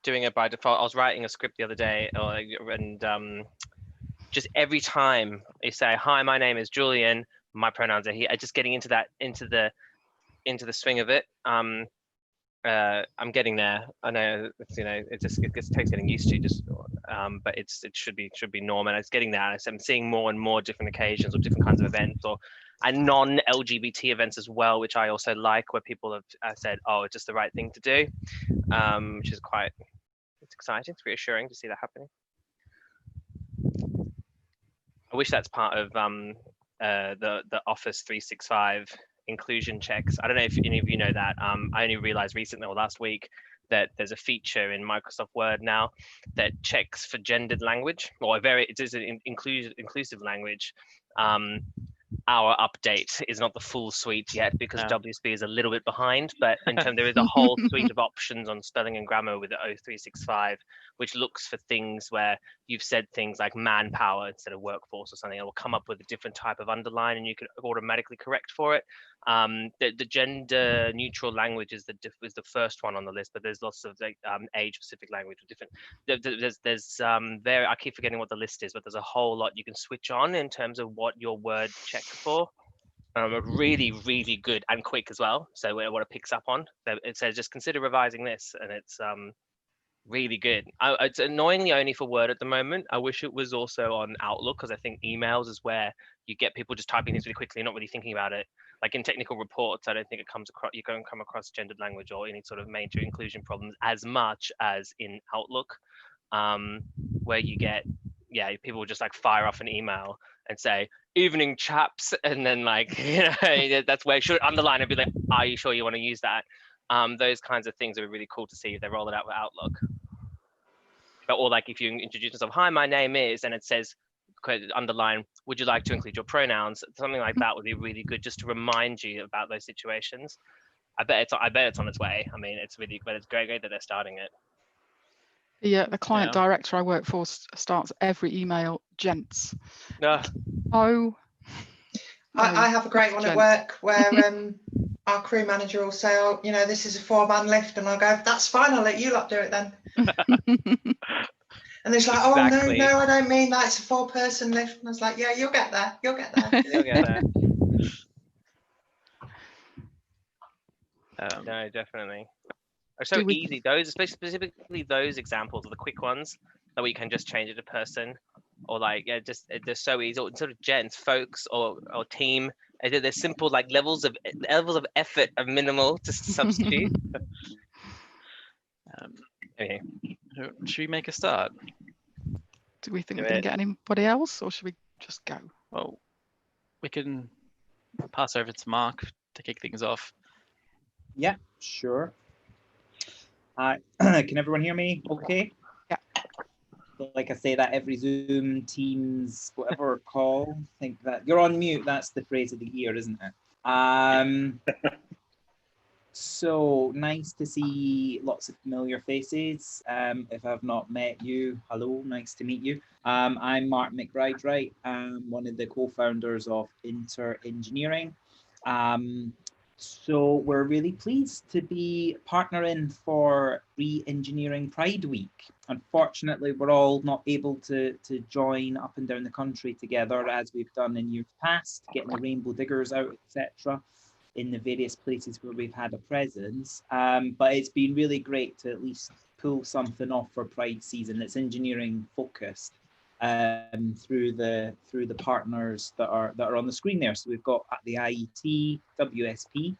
doing it by default. I was writing a script the other day, and just every time you say, "Hi, my name is Julian. My pronouns are he," just getting into the swing of it. I'm getting there. I know it's, it takes getting used to, but it should be normal, and it's getting there. I'm seeing more and more different occasions or different kinds of events and non-LGBT events as well, which I also like, where people have said, "Oh, it's just the right thing to do," which is it's exciting. It's reassuring to see that happening. I wish that's part of the Office 365 inclusion checks. I don't know if any of you know that. I only realized recently or last week that there's a feature in Microsoft Word now that checks for gendered language, or it is an inclusive language. Our update is not the full suite yet because WSB is a little bit behind, but in terms, there is a whole suite of options on spelling and grammar with the O365, which looks for things where you've said things like manpower instead of workforce or something. It will come up with a different type of underline and you can automatically correct for it. The gender neutral language is the first one on the list, but there's lots of age specific language with different. There's I keep forgetting what the list is, but there's a whole lot you can switch on in terms of what your word checks for. Really, really good and quick as well. So what it picks up on, it says just consider revising this, and it's really good. It's annoyingly only for Word at the moment. I wish it was also on Outlook, because I think emails is where you get people just typing things really quickly, not really thinking about it. Like in technical reports, I don't think it comes across. You don't come across gendered language or any sort of major inclusion problems as much as in Outlook, where you get people just like fire off an email and say "evening chaps," and then that's where it should underline and be like, "Are you sure you want to use that?" Those kinds of things are really cool to see if they roll it out with Outlook. Or like if you introduce yourself, "Hi, my name is," and it says underline, "Would you like to include your pronouns?" Something like that would be really good, just to remind you about those situations. I bet it's on its way. I mean, it's really, but it's great that they're starting it. The client director I work for starts every email, "Gents." I have a great one at work where our crew manager will say, "Oh, this is a 4-man lift," and I'll go, "That's fine, I'll let you lot do it then." And it's like, exactly. "Oh no, I don't mean that. It's a 4-person lift." And I was like, "Yeah, you'll get there. You'll get there." You'll get there. No, definitely. Are so easy. Those, especially specifically those examples are the quick ones that we can just change it to person, or they're so easy. Or sort of gents, folks, or team. They're simple levels of effort of minimal to substitute. Okay. Should we make a start? Do we think we're going to get anybody else, or should we just go? Well, we can pass over to Mark to kick things off. Yeah, sure. Can everyone hear me okay? Yeah. Like I say that every Zoom, Teams, whatever call, think that you're on mute. That's the phrase of the year, isn't it? So nice to see lots of familiar faces. If I've not met you, hello, nice to meet you. I'm Mark McBride-Wright. I'm one of the co-founders of Inter Engineering. So we're really pleased to be partnering for Re-Engineering Pride Week. Unfortunately, we're all not able to join up and down the country together as we've done in years past, getting the rainbow diggers out, etc., in the various places where we've had a presence. But it's been really great to at least pull something off for Pride season that's engineering focused. Through the partners that are on the screen there. So we've got the IET, WSP,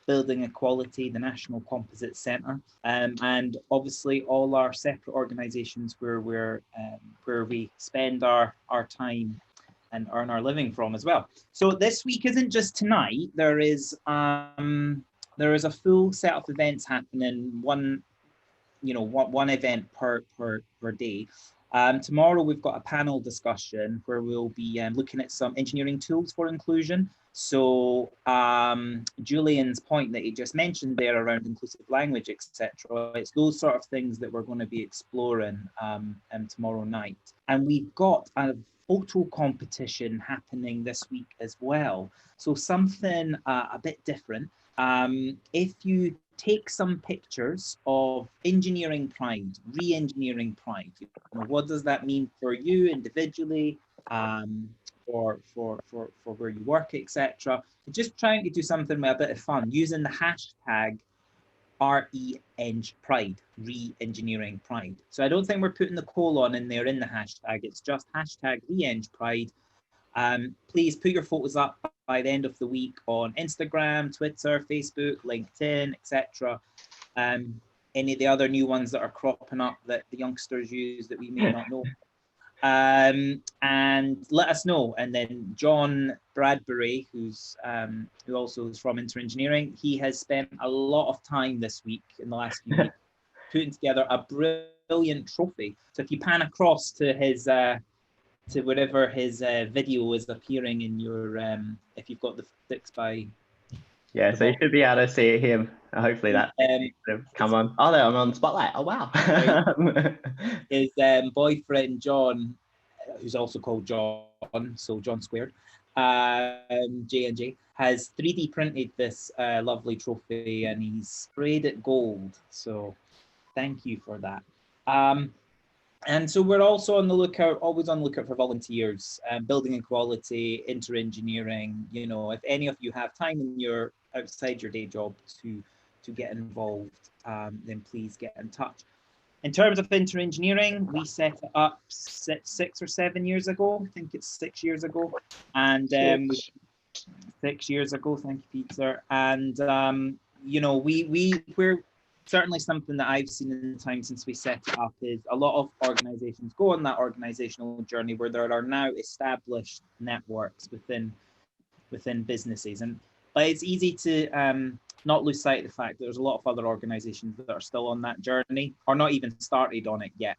Building Equality, the National Composite Centre, and obviously all our separate organisations where we spend our time and earn our living from as well. So this week isn't just tonight. There is a full set of events happening. One event per day. Tomorrow we've got a panel discussion where we'll be looking at some engineering tools for inclusion. So Julian's point that he just mentioned there around inclusive language, etc. It's those sort of things that we're going to be exploring tomorrow night. And we've got a photo competition happening this week as well. So something a bit different. If you take some pictures of engineering pride, re-engineering pride. You know, what does that mean for you individually, for where you work, etc. Just trying to do something with a bit of fun using the hashtag RE-Eng-Pride, re-engineering pride. So I don't think we're putting the colon in there in the hashtag. It's just hashtag re-Eng-Pride. Please put your photos up by the end of the week on Instagram, Twitter, Facebook, LinkedIn, etc. Any of the other new ones that are cropping up that the youngsters use that we may not know. And let us know. And then John Bradbury, who also is from Interengineering, he has spent a lot of time this week, in the last few weeks, putting together a brilliant trophy. So if you pan across to his to wherever his video is appearing in your if you've got the 6x. Yeah, so you should be able to see him. Hopefully that come on. Oh, there, I'm on Spotlight. Oh, wow. His boyfriend, John, who's also called John, so John squared, J&J, has 3D printed this lovely trophy, and he's sprayed it gold. So thank you for that. And so we're also on the lookout, always on the lookout for volunteers, building equality, interengineering. You know, if any of you have time in your outside your day job to get involved, then please get in touch. In terms of interengineering, we set it up 6 or 7 years ago. I think it's 6 years ago, and 6 years ago. Thank you, Peter. And you know, we're certainly something that I've seen in the time since we set it up is a lot of organizations go on that organizational journey where there are now established networks within businesses, but it's easy to not lose sight of the fact that there's a lot of other organizations that are still on that journey or not even started on it yet.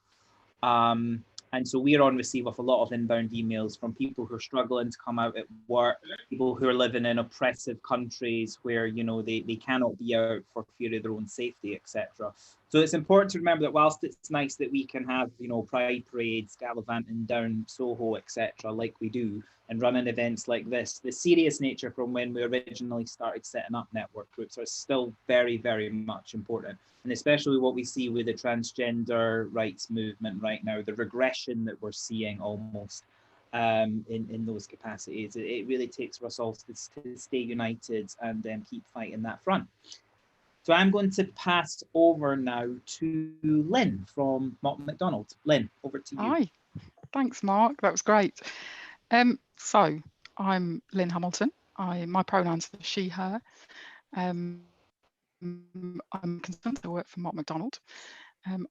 And so we're on receive of a lot of inbound emails from people who are struggling to come out at work, people who are living in oppressive countries where, you know, they cannot be out for fear of their own safety, etc. So it's important to remember that whilst it's nice that we can have, you know, pride parades, gallivanting down Soho, etc., like we do, and running events like this, the serious nature from when we originally started setting up network groups are still very, very much important. And especially what we see with the transgender rights movement right now, the regression that we're seeing almost in those capacities, it really takes for us all to stay united and keep fighting that front. So I'm going to pass over now to Lynn from Mott MacDonald. Lynn, over to you. Hi, thanks, Mark. That was great. So I'm Lynn Hamilton. My pronouns are she, her. I'm a consultant. I work for Mott MacDonald.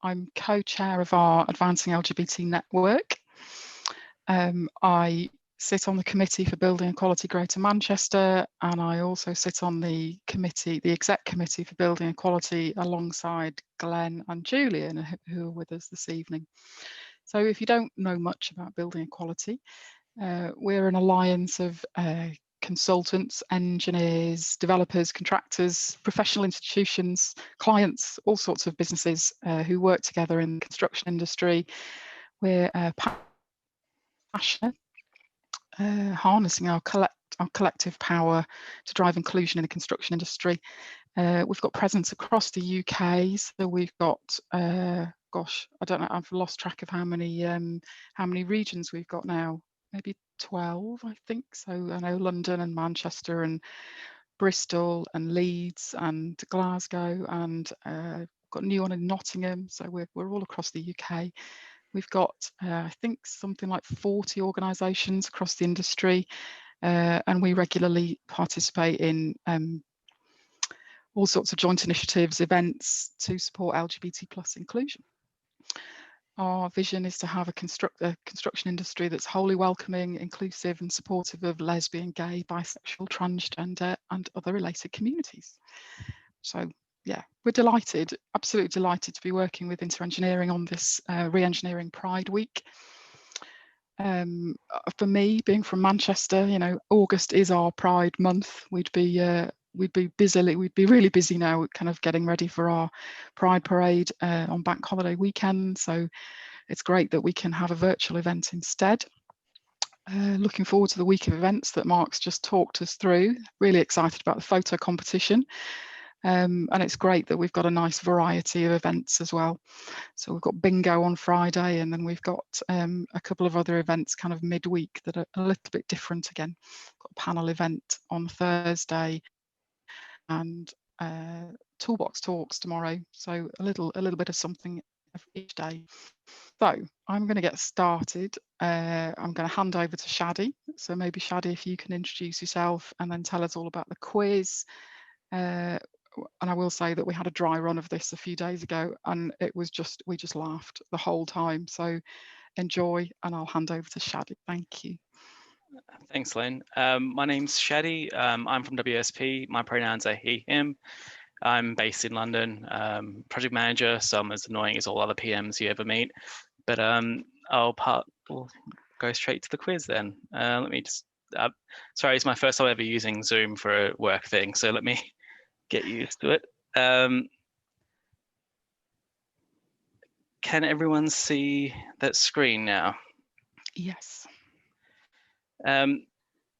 I'm co-chair of our Advancing LGBT network. I sit on the committee for Building Equality Greater Manchester, and I also sit on the committee, the exec committee for Building Equality, alongside Glenn and Julian, who are with us this evening. So if you don't know much about Building Equality, we're an alliance of consultants, engineers, developers, contractors, professional institutions, clients, all sorts of businesses who work together in the construction industry. We're passionate, harnessing our collective power to drive inclusion in the construction industry. We've got presence across the UK, so we've got gosh, I don't know, I've lost track of how many regions we've got now. Maybe 12, I think. So I know London and Manchester and Bristol and Leeds and Glasgow, and got a new one in Nottingham. So we're all across the UK. We've got I think something like 40 organisations across the industry, and we regularly participate in all sorts of joint initiatives, events to support LGBT+ inclusion. Our vision is to have a construction industry that's wholly welcoming, inclusive and supportive of lesbian, gay, bisexual, transgender and other related communities. So yeah, we're delighted, absolutely delighted to be working with Interengineering on this Re-Engineering Pride Week. For me, being from Manchester, you know, August is our Pride month. We'd be really busy now, kind of getting ready for our Pride Parade on Bank Holiday weekend. So it's great that we can have a virtual event instead. Looking forward to the week of events that Mark's just talked us through. Really excited about the photo competition. And it's great that we've got a nice variety of events as well. So we've got bingo on Friday, and then we've got a couple of other events kind of midweek that are a little bit different again. Got a panel event on Thursday, and toolbox talks tomorrow. So a little bit of something each day. So I'm going to get started. I'm going to hand over to Shadi. So maybe Shadi, if you can introduce yourself and then tell us all about the quiz. And I will say that we had a dry run of this a few days ago, and it was just, we just laughed the whole time. So enjoy, and I'll hand over to Shadi. Thank you. Thanks, Lynn. My name's Shadi. I'm from WSP. My pronouns are he, him. I'm based in London, project manager, so I'm as annoying as all other PMs you ever meet. But we'll go straight to the quiz then. Let me just, sorry, it's my first time ever using Zoom for a work thing, so let me get used to it. Can everyone see that screen now? Yes. And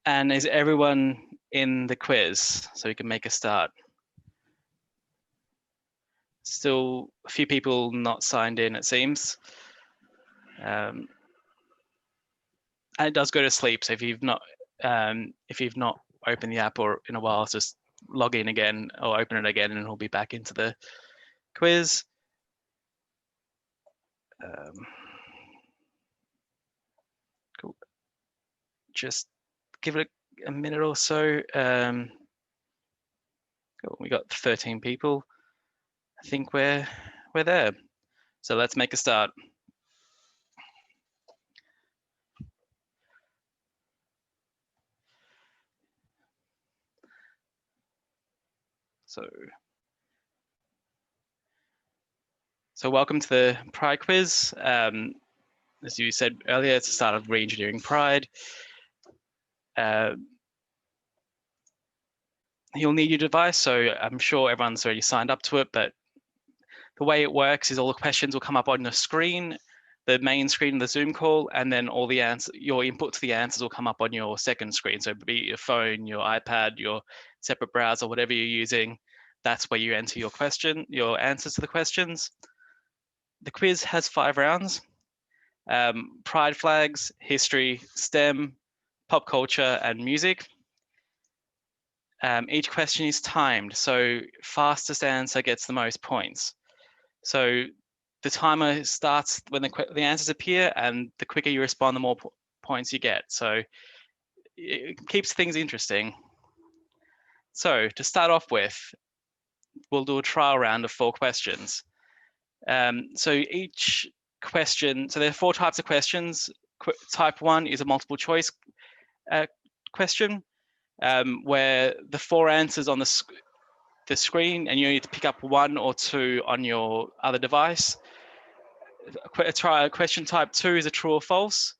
is everyone in the quiz so we can make a start? Still a few people not signed in, it seems. And it does go to sleep, so if you've not opened the app or in a while, just log in again or open it again, and it'll be back into the quiz. Cool. Just give it a minute or so. Cool. We got 13 people. I think we're there. So let's make a start. So welcome to the Pride quiz. As you said earlier, it's the start of re-engineering Pride. You'll need your device, so I'm sure everyone's already signed up to it, but the way it works is all the questions will come up on the screen, the main screen of the Zoom call, and then all the your input to the answers will come up on your second screen. So be it your phone, your iPad, your separate browser, whatever you're using, that's where you enter your answers to the questions. The quiz has 5 rounds: pride flags, history, STEM, pop culture, and music. Each question is timed, so fastest answer gets the most points. So the timer starts when the answers appear, and the quicker you respond, the more points you get. So it keeps things interesting. So to start off with, we'll do a trial round of 4 questions. So each question, so there are 4 types of questions. Type 1 is a multiple choice question, where the 4 answers on the screen, and you need to pick up 1 or 2 on your other device. Question type 2 is a true or false,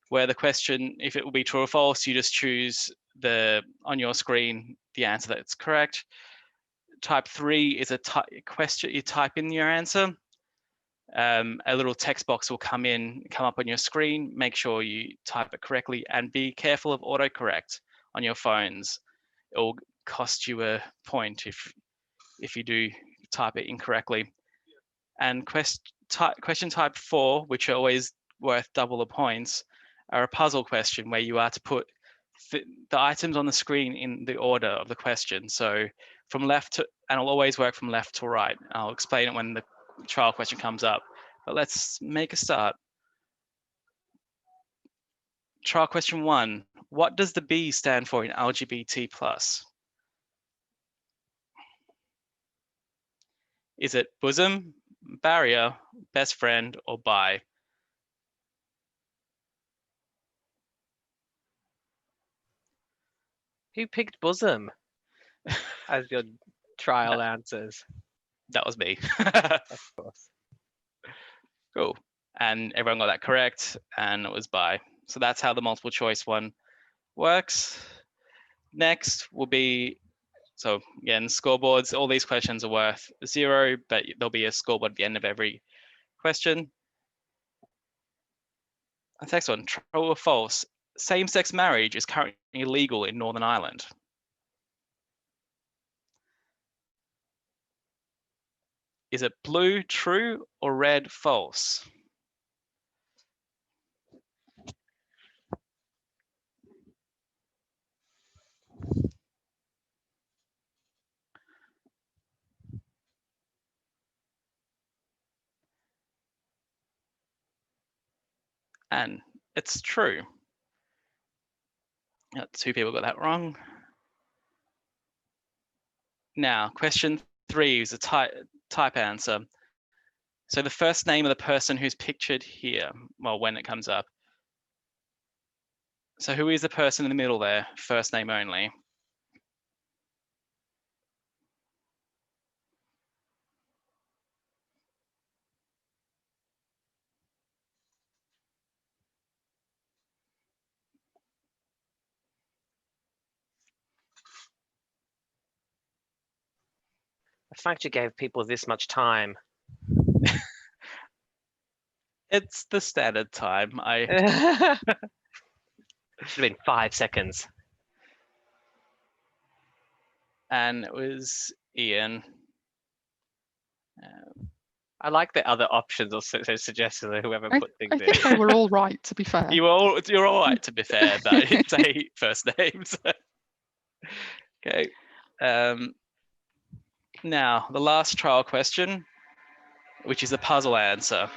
where the question, if it will be true or false, you just choose on your screen the answer that's correct. Type 3 is a question, you type in your answer. A little text box will come up on your screen. Make sure you type it correctly, and be careful of autocorrect on your phones. It will cost you a point if you do type it incorrectly. And question type 4, which are always worth double the points, are a puzzle question where you are to put the items on the screen in the order of the question. So from left to, and it'll always work from left to right. I'll explain it when the trial question comes up, but let's make a start. Trial question 1, what does the B stand for in LGBT+? Is it bosom, barrier, best friend, or bi? Who picked bosom as your trial answers? That was me. Of course. Cool. And everyone got that correct, and it was bi. So that's how the multiple choice one works. Next will be, so again, scoreboards. All these questions are worth 0, but there'll be a scoreboard at the end of every question. The next one, true or false? Same-sex marriage is currently illegal in Northern Ireland. Is it blue, true, or red, false? And it's true. Two people got that wrong. Now, question 3 is a type answer. So the first name of the person who's pictured here, well, when it comes up. So who is the person in the middle there? First name only. The fact you gave people this much time. It's the standard time. Should have been 5 seconds. And it was Ian. I like the other options or suggestions of whoever put things in. I think they were all right, to be fair. You're all right, to be fair, but say first names. Okay. Now, the last trial question, which is a puzzle answer.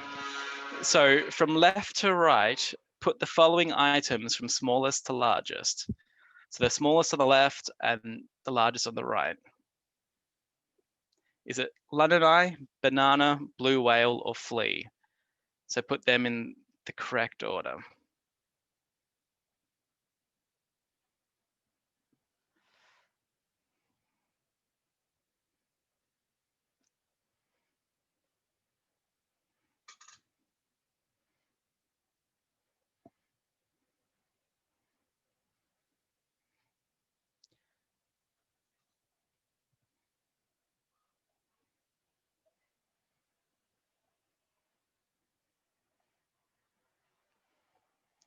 So from left to right, put the following items from smallest to largest. So the smallest on the left and the largest on the right. Is it London Eye, banana, blue whale, or flea? So put them in the correct order.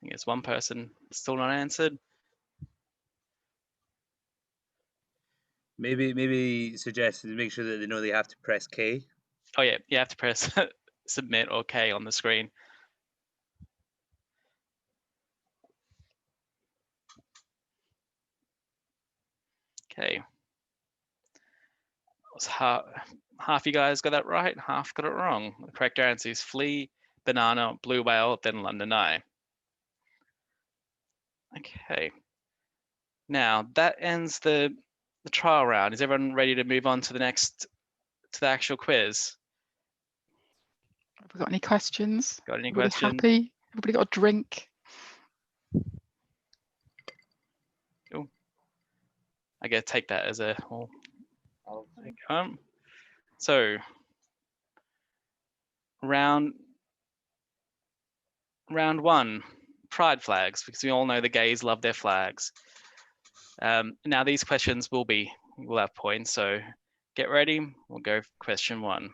I think it's one person still not answered. Maybe suggest to make sure that they know they have to press K. Oh yeah, you have to press submit or K on the screen. Okay. Half you guys got that right, half got it wrong. The correct answer is flea, banana, blue whale, then London Eye. Okay. Now that ends the trial round. Is everyone ready to move on to the actual quiz? Have we got any questions? Got any Everybody questions? happy? Everybody got a drink? Cool. I gotta take that as a so round 1, pride flags, because we all know the gays love their flags. Now these questions will have points, so get ready. We'll go for question 1.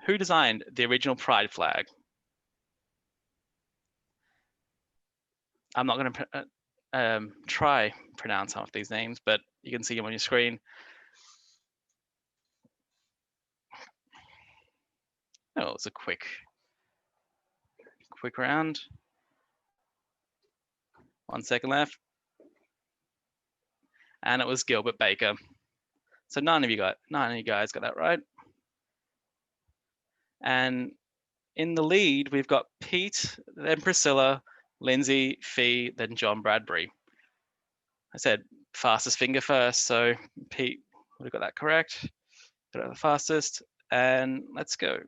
Who designed the original pride flag? I'm not going to try pronounce half these names, but you can see them on your screen. Oh, it's a quick round. 1 second left. And it was Gilbert Baker. So none of you guys got that right. And in the lead, we've got Pete, then Priscilla, Lindsay, Fee, then John Bradbury. I said fastest finger first, so Pete would have got that correct. Got it the fastest, and let's go.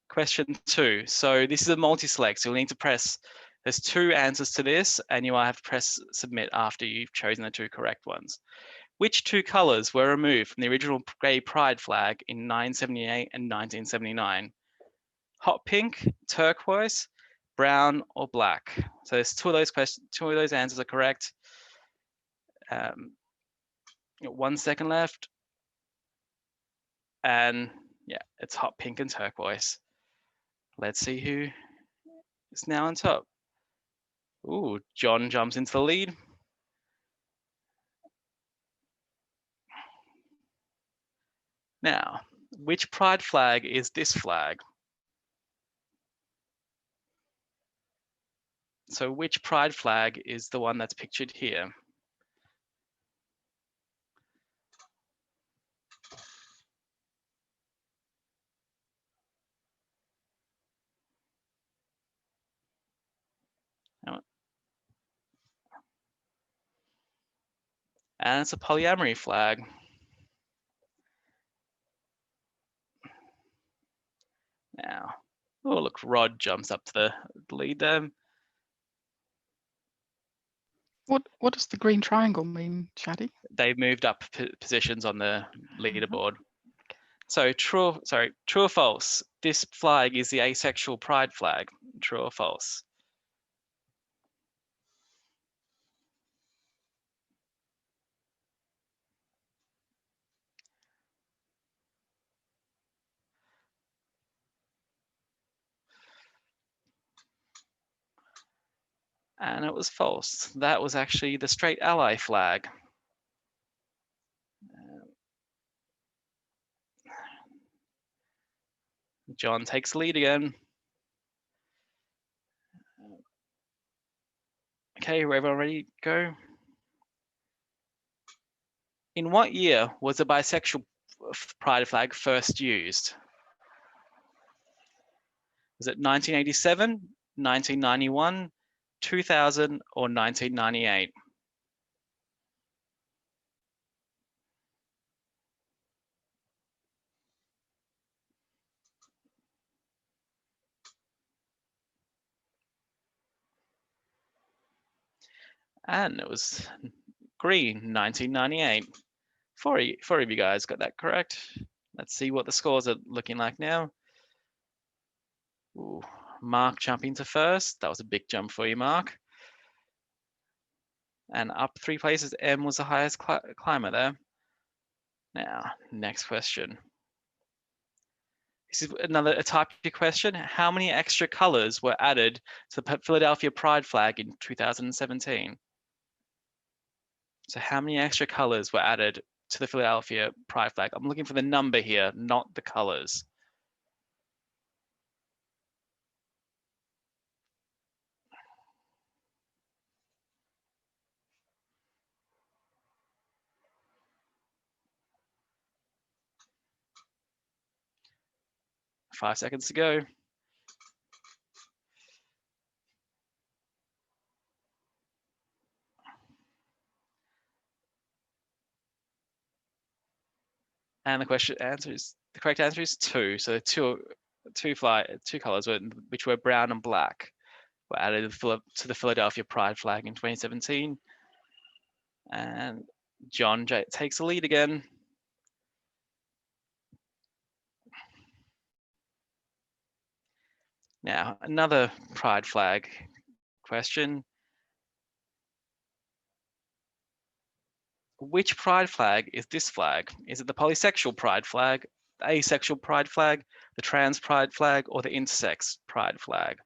Question 2. So this is a multi-select, so you'll need to press, there's 2 answers to this, and you will have to press submit after you've chosen the 2 correct ones. Which 2 colors were removed from the original gay pride flag in 1978 and 1979? Hot pink, turquoise, brown, or black? So there's 2 of those questions. 2 of those answers are correct. 1 second left. And yeah, it's hot pink and turquoise. Let's see who is now on top. Ooh, John jumps into the lead. Now, which pride flag is this flag? So which pride flag is the one that's pictured here? And it's a polyamory flag. Now, oh look, Rod jumps up to the lead there. What does the green triangle mean, Shadi? They've moved up positions on the leaderboard. So true or false? This flag is the asexual pride flag. True or false? And it was false. That was actually the straight ally flag. John takes the lead again. Okay, we're everyone ready to go? In what year was the bisexual pride flag first used? Was it 1987, 1991, 2000, or 1998? And it was green, 1998. Four of you guys got that correct. Let's see what the scores are looking like now. Ooh, Mark jumping to first. That was a big jump for you, Mark. And up 3 places, M was the highest climber there. Now, next question. This is a type of question. How many extra colors were added to the Philadelphia Pride flag in 2017? So how many extra colors were added to the Philadelphia Pride flag? I'm looking for the number here, not the colors. Five seconds to go. And the correct answer is 2. So two colors, which were brown and black, were added to the Philadelphia Pride flag in 2017. And John takes the lead again. Now, another pride flag question. Which pride flag is this flag? Is it the polysexual pride flag, the asexual pride flag, the trans pride flag, or the intersex pride flag?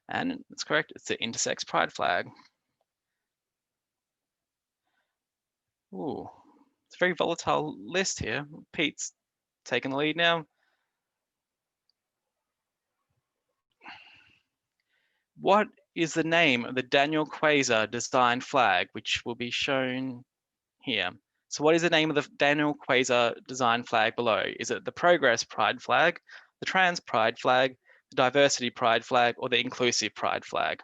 And it's correct, it's the intersex pride flag. Ooh, it's a very volatile list here. Pete's taking the lead now. What is the name of the Daniel Quasar design flag, which will be shown here? So what is the name of the Daniel Quasar design flag below? Is it the Progress Pride flag, the Trans Pride flag, the Diversity Pride flag, or the Inclusive Pride flag?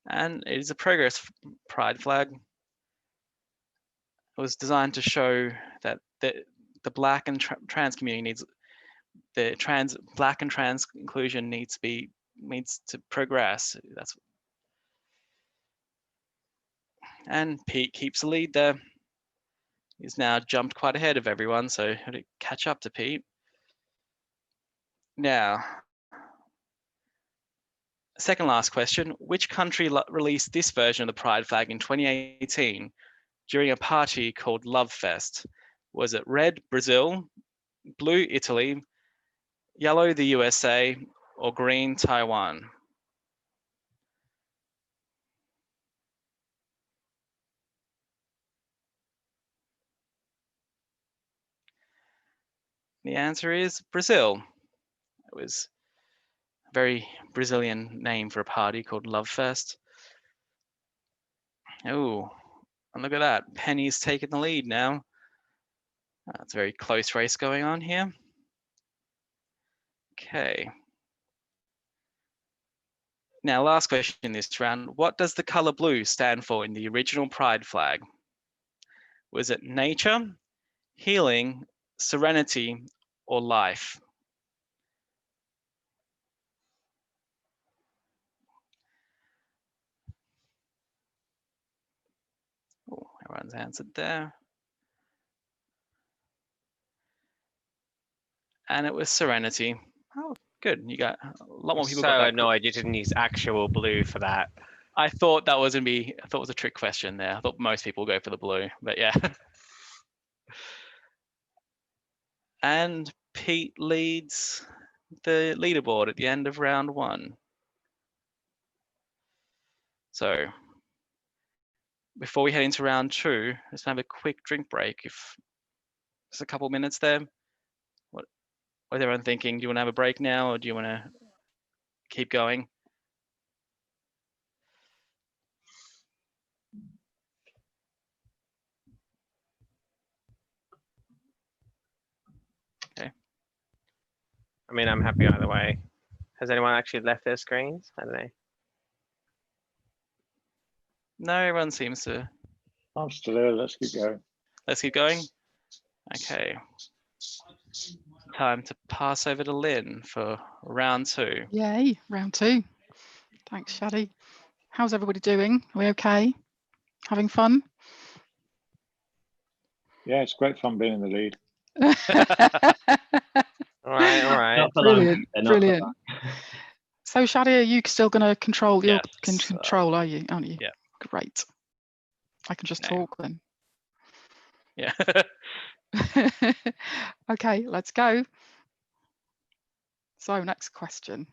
And it is a Progress Pride flag. It was designed to show that the Black and trans community needs, Black and trans inclusion needs to progress. And Pete keeps the lead there. He's now jumped quite ahead of everyone, so have to catch up to Pete. Now, Second last question. Which country released this version of the Pride flag in 2018 during a party called Love Fest? Was it red, Brazil, blue, Italy, yellow, the USA, or green, Taiwan? The answer is Brazil. It was a very Brazilian name for a party called Love Fest. Oh, and look at that. Penny's taking the lead now. It's a very close race going on here. Okay. Now, last question in this round. What does the color blue stand for in the original Pride flag? Was it nature, healing, serenity, or life? Oh, everyone's answered there. And it was serenity. Oh, good. You got a lot more people. So got that. annoyed you didn't use actual blue for that. I thought that was gonna be. I thought it was a trick question there. I thought most people go for the blue, but yeah. And Pete leads the leaderboard at the end of round 1. So before we head into round 2, let's have a quick drink break. If just a couple minutes there. What is everyone thinking? Do you want to have a break now, or do you want to keep going? Okay. I mean, I'm happy either way. Has anyone actually left their screens? I don't know. No, everyone seems to. I'm still here. Let's keep going. Let's keep going. Okay. Time to pass over to Lynn for round 2. Yay, round 2. Thanks, Shadi. How's everybody doing? Are we okay? Having fun? Yeah, it's great fun being in the lead. All right. Brilliant, brilliant. So, Shadi, are you still going to control? You're in Yes, control, are you? Aren't you? Yeah. Great. I can just Okay. talk then. Yeah. Okay, let's go. So, next question.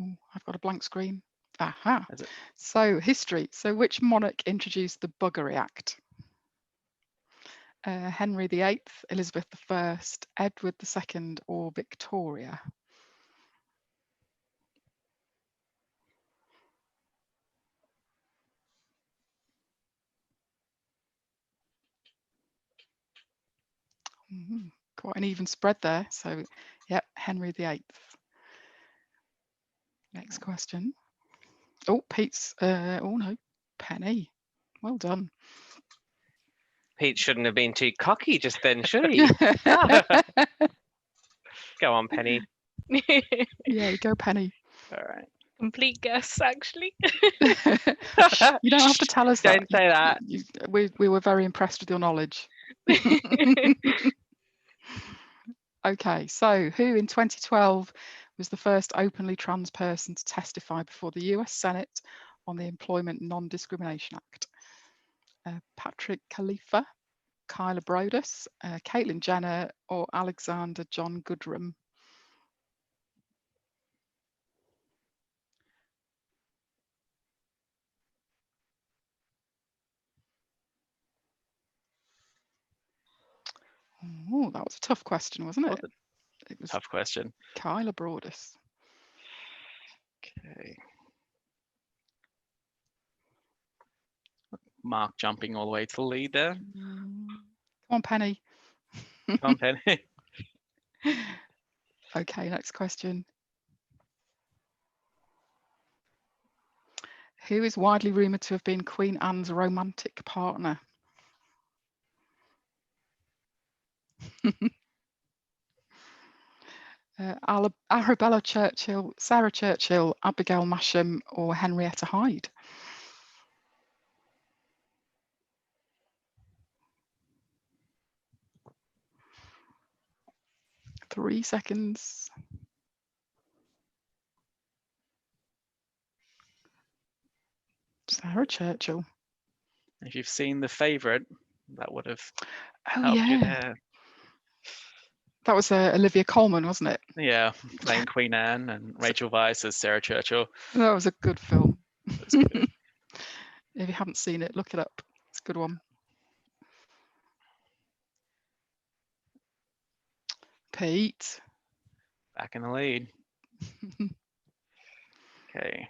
Oh, I've got a blank screen. Aha. So, history. So, which monarch introduced the Buggery Act? Henry VIII, Elizabeth I, Edward II, or Victoria? Quite an even spread there. So, yep, Henry VIII. Next question. Oh, Pete's. Oh no, Penny. Well done. Pete shouldn't have been too cocky just then, should he? Go on, Penny. Yeah, go Penny. All right. Complete guess, actually. You don't have to tell us that. Don't say that. We were very impressed with your knowledge. Okay, so who in 2012 was the first openly trans person to testify before the US Senate on the Employment Non-Discrimination Act? Patrick Khalifa, Kyla Brodus, Caitlyn Jenner, or Alexander John Goodrum? Oh, that was a tough question, wasn't it? It was tough question. Kyla Brodus. Okay. Mark jumping all the way to the lead there. Come on, Penny. Come on, Penny. Okay, next question. Who is widely rumoured to have been Queen Anne's romantic partner? Arabella Churchill, Sarah Churchill, Abigail Masham, or Henrietta Hyde? 3 seconds. Sarah Churchill. If you've seen The Favourite, that would have Oh helped you yeah, there. that was Olivia Colman, wasn't it? Yeah, playing Queen Anne and Rachel Weisz as Sarah Churchill. That was a good film. That's good. If you haven't seen it, look it up. It's a good one. Pete. Back in the lead. Okay.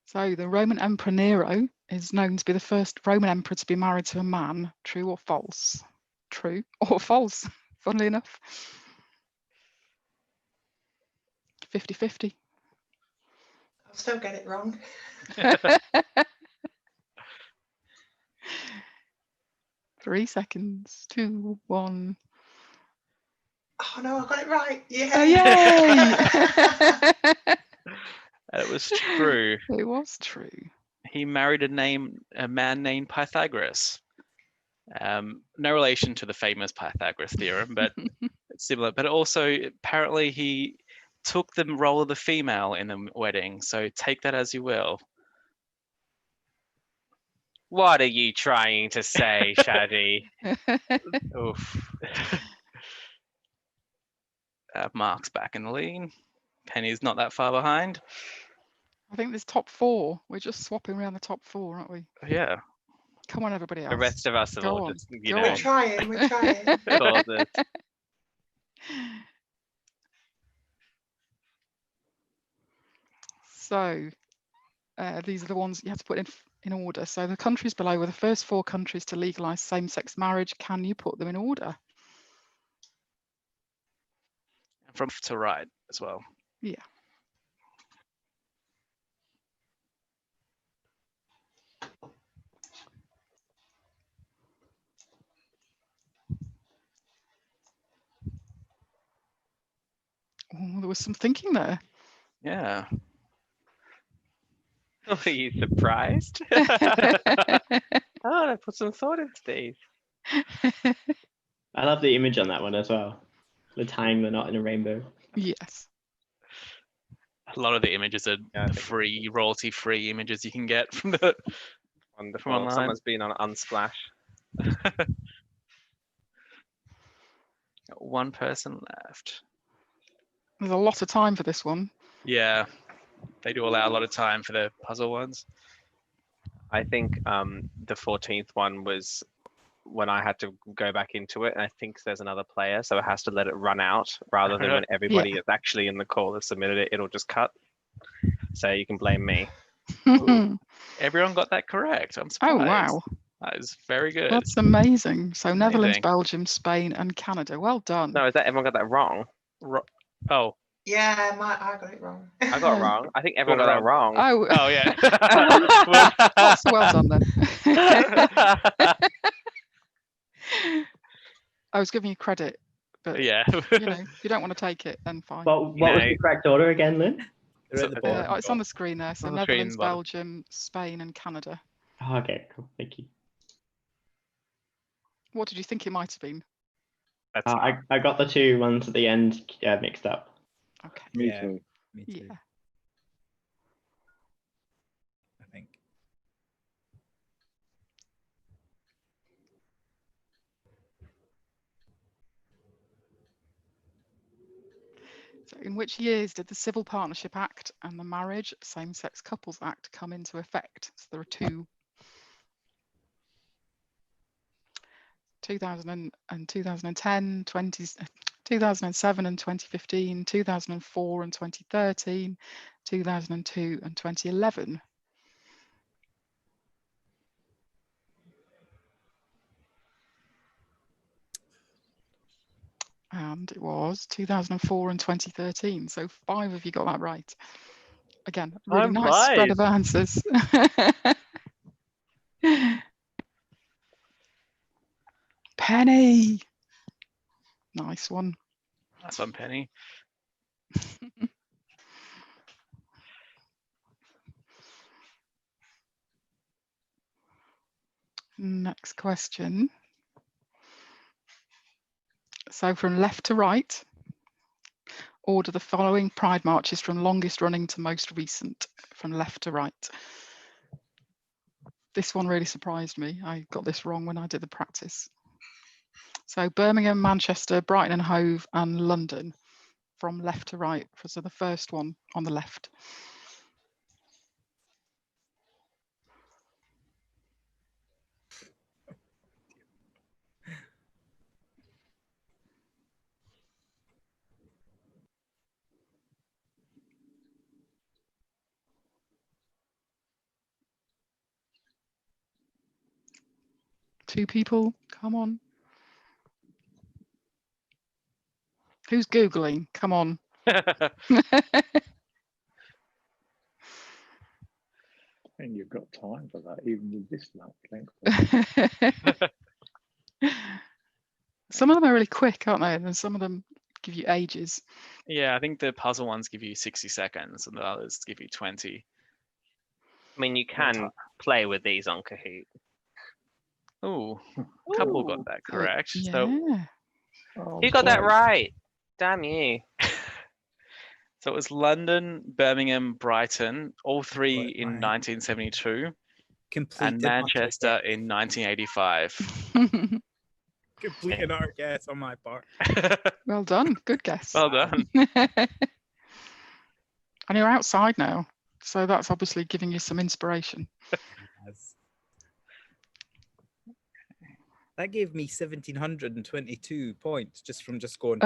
So the Roman Emperor Nero is known to be the first Roman emperor to be married to a man. True or false? True or false, funnily enough. 50-50. I'll still get it wrong. 3 seconds. 2, 1. Oh no, I got it right. Yeah. Oh, yay! It was true. It was true. He married a man named Pythagoras. No relation to the famous Pythagoras theorem, but it's similar. But also, apparently, he took the role of the female in the wedding. So take that as you will. What are you trying to say, Shadi? Oof. Mark's back in the lead. Penny's not that far behind. I think there's top 4. We're just swapping around the top 4, aren't we? Yeah. Come on, everybody else. The rest of us have Go all on. just, Go We're on. trying. We're trying. called it. So these are the ones you have to put in order. So the countries below were the first 4 countries to legalise same-sex marriage. Can you put them in order? From left to right as well. Yeah. Oh, there was some thinking there. Yeah. Are you surprised? Oh, I put some thought into these. I love the image on that one as well. The tying the knot in a rainbow. Yes. A lot of the images are free, royalty-free images you can get from the Wonderful. from online. Someone's been on Unsplash. One person left. There's a lot of time for this one. Yeah, they do allow a lot of time for the puzzle ones. I think the 14th one was when I had to go back into it, and I think there's another player, so it has to let it run out rather than when everybody is actually in the call has submitted it, it'll just cut. So you can blame me. Everyone got that correct. I'm surprised. Oh, wow. That is very good. That's amazing. So Amazing. Netherlands, Belgium, Spain and Canada. Well done. No, is that everyone got that wrong? Oh. Yeah, I got it wrong. I got it wrong. I think everyone got that wrong. Oh, yeah. Well done then. I was giving you credit, but yeah, if you don't want to take it, then fine. What was the correct order again, Lynn? It's on the screen there. So On the Netherlands, screen, Belgium, Spain and Canada. Oh, okay, cool. Thank you. What did you think it might have been? I got the 2 ones at the end mixed up. Okay. Me too. Me too. Yeah. I think. So in which years did the Civil Partnership Act and the Marriage Same-Sex Couples Act come into effect? So there are 2. 2000 and 2010, 2007 and 2015, 2004 and 2013, 2002 and 2011. And it was 2004 and 2013. So 5 of you got that right. Again, really nice spread of answers. Penny. Nice one. That's one, Penny. Next question. So from left to right, order the following Pride marches from longest running to most recent, from left to right. This one really surprised me. I got this wrong when I did the practice. So Birmingham, Manchester, Brighton and Hove and London, from left to right. So the first one on the left. Two people, come on. Who's Googling? Come on. And you've got time for that, even with this length. Some of them are really quick, aren't they? And then some of them give you ages. Yeah, I think the puzzle ones give you 60 seconds and the others give you 20. I mean, you can play with these on Kahoot. Oh, a couple got that correct. Yeah. So You got that right. Damn you. So it was London, Birmingham, Brighton, all three in 1972, and Manchester in 1985. Complete and utter guess on my part. Well done. Good guess. Well done. And you're outside now, so that's obviously giving you some inspiration. Yes. That gave me 1,722 points just from just going.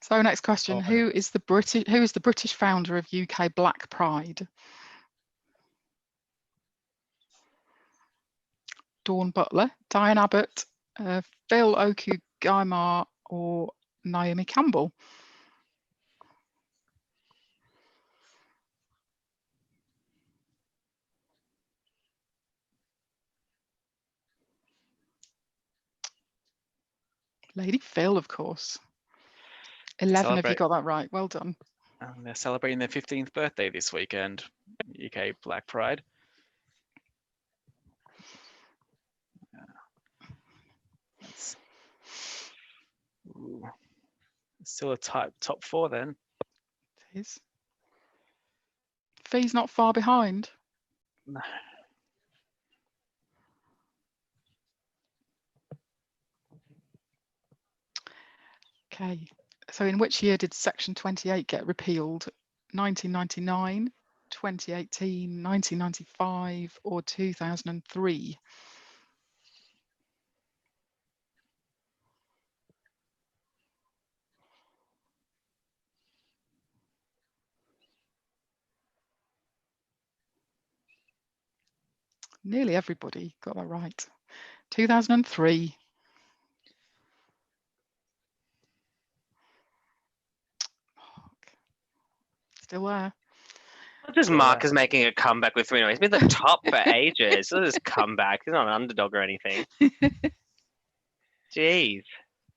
So next question: Who is the British founder of UK Black Pride? Dawn Butler, Diane Abbott, Phil Okugaimer, or Naomi Campbell? Lady Phil, of course. 11 of you got that right. Well done. They're celebrating their 15th birthday this weekend, UK Black Pride. Still a top four then. It is. Fee's not far behind. No. Okay, so in which year did Section 28 get repealed? 1999, 2018, 1995, or 2003? Nearly everybody got that right. 2003. Still there. Just Mark is making a comeback with 3 He's been the top for ages. Look at this comeback. He's not an underdog or anything. Jeez.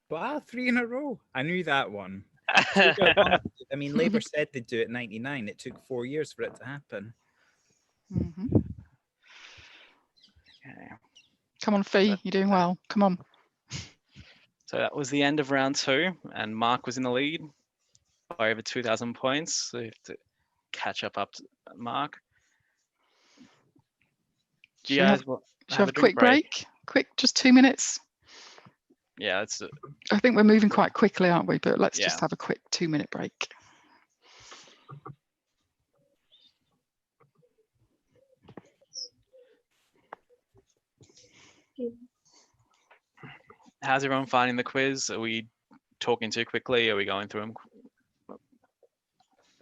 Wow, 3 in a row. I knew that one. I mean, Labour said they'd do it in 99. It took 4 years for it to happen. Mm-hmm. Okay. Come on, Fee, you're doing well. Come on. So that was the end of round 2, and Mark was in the lead by over 2,000 points. So you have to catch up to Mark. Do you guys have a quick break? Quick, just 2 minutes. Yeah, it's. I think we're moving quite quickly, aren't we? But let's just have a quick 2-minute break. How's everyone finding the quiz? Are we talking too quickly? Are we going through them?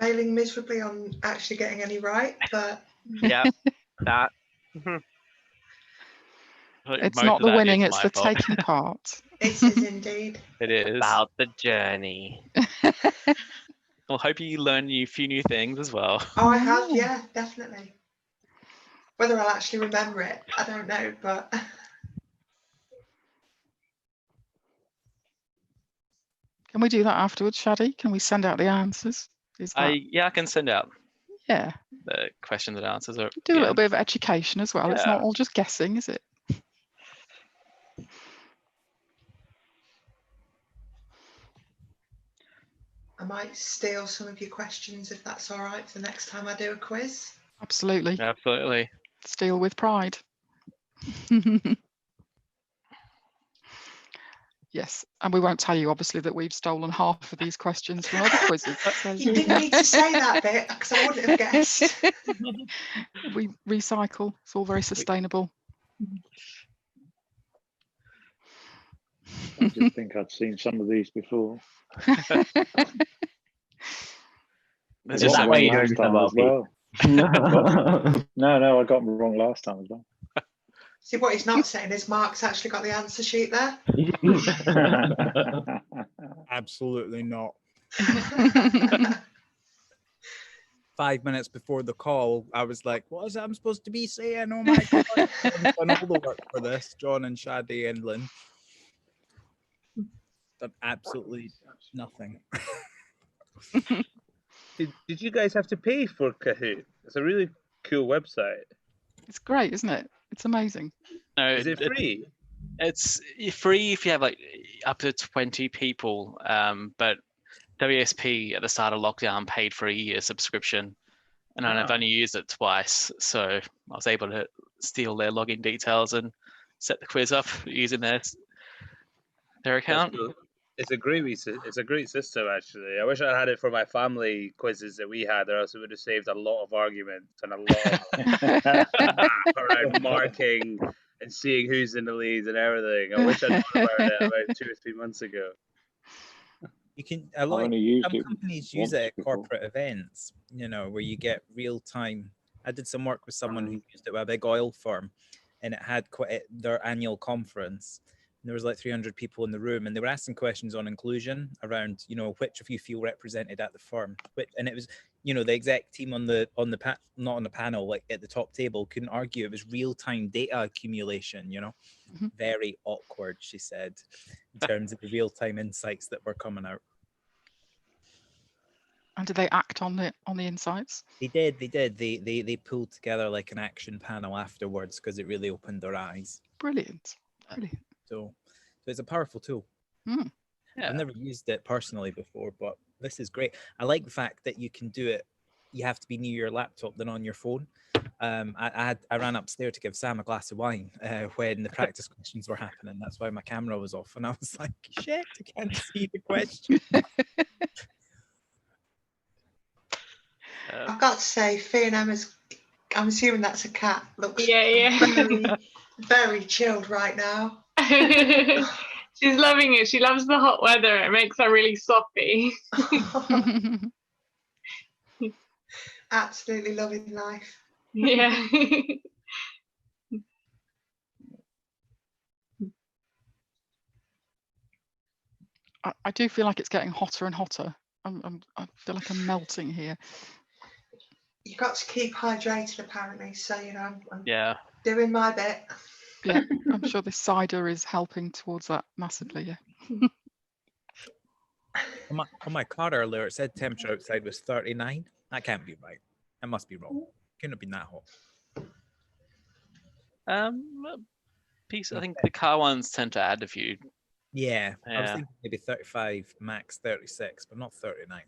Failing miserably on actually getting any right, but yeah, that. It's not the winning, it's the taking part. It is indeed. It is. About the journey. Well, hope you learn a few new things as well. Oh, I have, yeah, definitely. Whether I'll actually remember it, I don't know, but. Can we do that afterwards, Shadi? Can we send out the answers? Is that... Yeah, I can send out. Yeah. The questions and answers are Do a little bit of education as well. It's not all just guessing, is it? I might steal some of your questions if that's all right for the next time I do a quiz. Absolutely. Absolutely. Steal with pride. Yes, and we won't tell you obviously that we've stolen half of these questions from other quizzes. So. You didn't need to say that bit because I wouldn't have guessed. We recycle. It's all very sustainable. I just think I'd seen some of these before. There's just that way last time as well. No, I got them wrong last time as well. See, what he's not saying is Mark's actually got the answer sheet there. Absolutely not. 5 minutes before the call, I was like, what is it I'm supposed to be saying? Oh my God. I've done all the work for this, John and Shadi and Lynn. Done absolutely nothing. Did you guys have to pay for Kahoot? It's a really cool website. It's great, isn't it? It's amazing. No, is it free? It's free if you have like up to 20 people, but WSP at the start of lockdown paid for a year subscription, and I've only used it twice, so I was able to steal their login details and set the quiz up using their account. Cool. It's a great system actually. I wish I had it for my family quizzes that we had, or else it would have saved a lot of arguments and a lot of around marking and seeing who's in the lead and everything. I wish I'd known about it about 2 or 3 months ago. You can some companies use it at corporate events, you know, where you get real time. I did some work with someone who used it with a big oil firm, and it had their annual conference. There was like 300 people in the room, and they were asking questions on inclusion around, you know, which of you feel represented at the firm. And it was, you know, the exec team not on the panel, like at the top table, couldn't argue. It was real-time data accumulation, you know. Mm-hmm. Very awkward, she said, in terms of the real-time insights that were coming out. And did they act on the insights? They did. They pulled together like an action panel afterwards because it really opened their eyes. Brilliant. So it's a powerful tool. Mm. Yeah. I've never used it personally before, but this is great. I like the fact that you can do it. You have to be near your laptop than on your phone. I ran upstairs to give Sam a glass of wine when the practice questions were happening. That's why my camera was off, and I was like, "Shit, I can't see the question." I've got to say, Fee and Emma's, I'm assuming that's a cat, looks very, very chilled right now. She's loving it. She loves the hot weather. It makes her really soppy. Absolutely loving life. Yeah. I do feel like it's getting hotter and hotter. I feel like I'm melting here. You've got to keep hydrated, apparently. So, you know, I'm doing my bit. Yeah, I'm sure this cider is helping towards that massively. Yeah. On my car earlier, it said temperature outside was 39. That can't be right. That must be wrong. Couldn't have been that hot. I think the car ones tend to add a few. Yeah, I was thinking maybe 35, max 36, but not 39.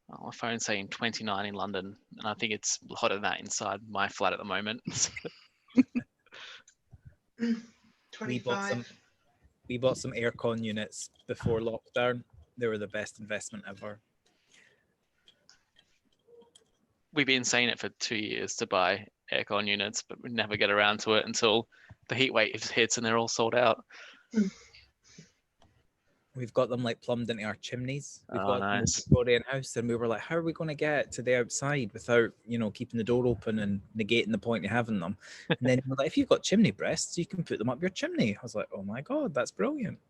My phone's saying 29 in London, and I think it's hotter than that inside my flat at the moment. 25. We bought some aircon units before lockdown. They were the best investment ever. We've been saying it for 2 years to buy aircon units, but we never get around to it until the heat wave hits and they're all sold out. We've got them like plumbed into our chimneys. We've got nice. them in the Victorian house, and we were like, how are we going to get to the outside without, you know, keeping the door open and negating the point of having them? And then we're like, if you've got chimney breasts, you can put them up your chimney. I was like, oh my God, that's brilliant.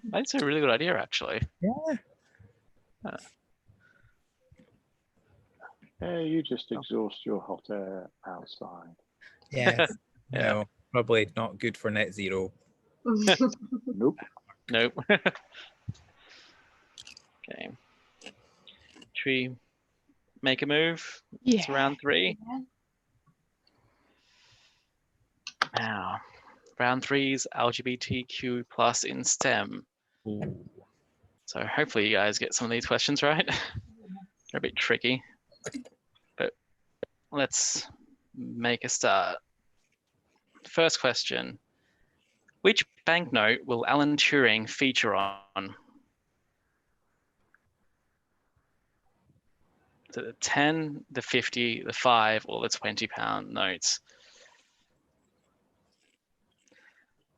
That's a really good idea, actually. Yeah. Yeah, you just exhaust your hot air outside. Yeah. No, probably not good for net zero. Nope. Okay. Tree. make a move? Yeah. It's round 3. Now, round 3 is LGBTQ plus in STEM. Ooh. So hopefully you guys get some of these questions right. They're a bit tricky, but let's make a start. First question. Which banknote will Alan Turing feature on? The 10, the 50, the 5, or the £20 notes?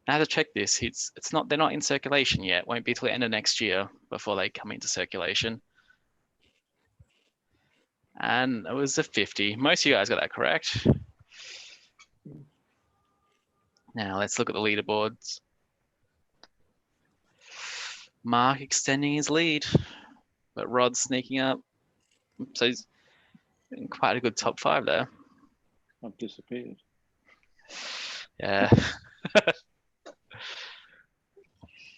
I had to check this. It's not. They're not in circulation yet. Won't be till the end of next year before they come into circulation. And it was a 50. Most of you guys got that correct. Now let's look at the leaderboards. Mark extending his lead, but Rod's sneaking up. So he's in quite a good top 5 there. I've disappeared. Yeah.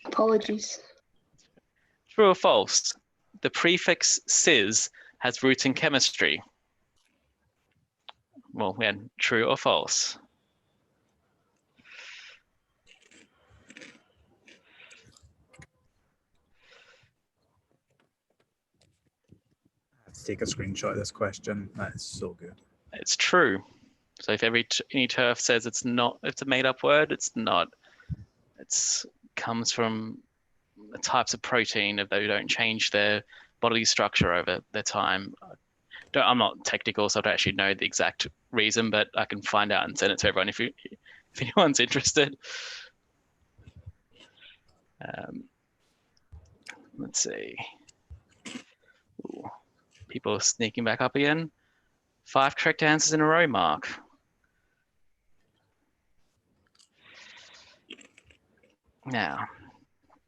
Apologies. True or false? The prefix cis has roots in chemistry. Well, again, true or false? Let's take a screenshot of this question. That is so good. It's true. So if any TERF says it's not, it's a made-up word, it's not. It's comes from the types of protein if they don't change their bodily structure over their time. I'm not technical, so I don't actually know the exact reason, but I can find out and send it to everyone if anyone's interested. Let's see. Ooh, people are sneaking back up again. 5 correct answers in a row, Mark. Now,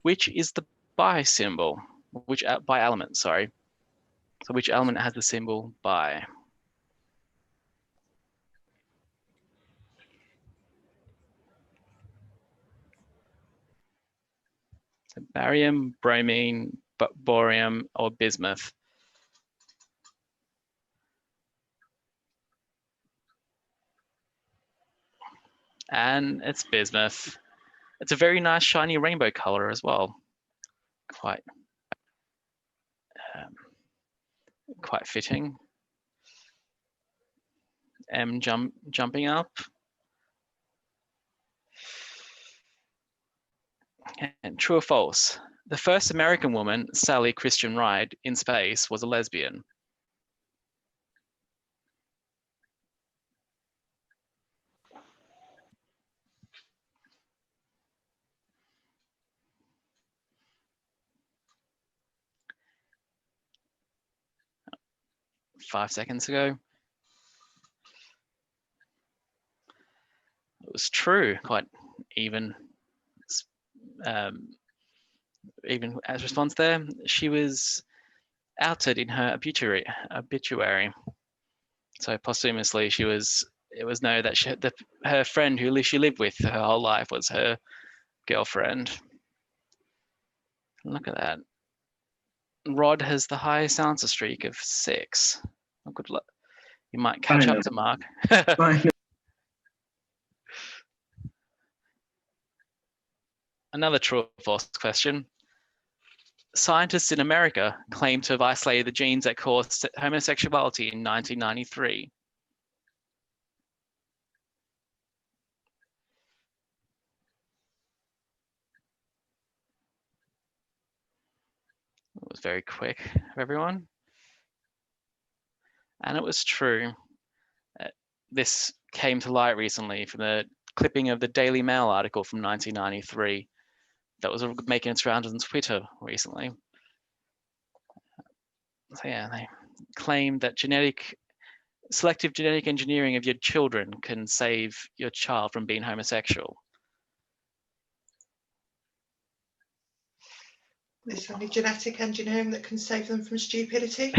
which is the bi symbol? Which bi element, sorry. So which element has the symbol bi? So barium, bromine, boron, or bismuth? And it's bismuth. It's a very nice shiny rainbow color as well. Quite fitting. M jumping up. And true or false? The first American woman, Sally Christian Ride, in space was a lesbian. Five seconds ago. It was true, quite even as response there. She was outed in her obituary. So posthumously, it was known that her friend who she lived with her whole life was her girlfriend. Look at that. Rod has the highest answer streak of 6. Oh, good luck. You might catch up to Mark. Another true or false question. Scientists in America claim to have isolated the genes that caused homosexuality in 1993. It was very quick of everyone. And it was true. This came to light recently from the clipping of the Daily Mail article from 1993 that was making its rounds on Twitter recently. So yeah, they claim that selective genetic engineering of your children can save your child from being homosexual. Is there only genetic engineering that can save them from stupidity?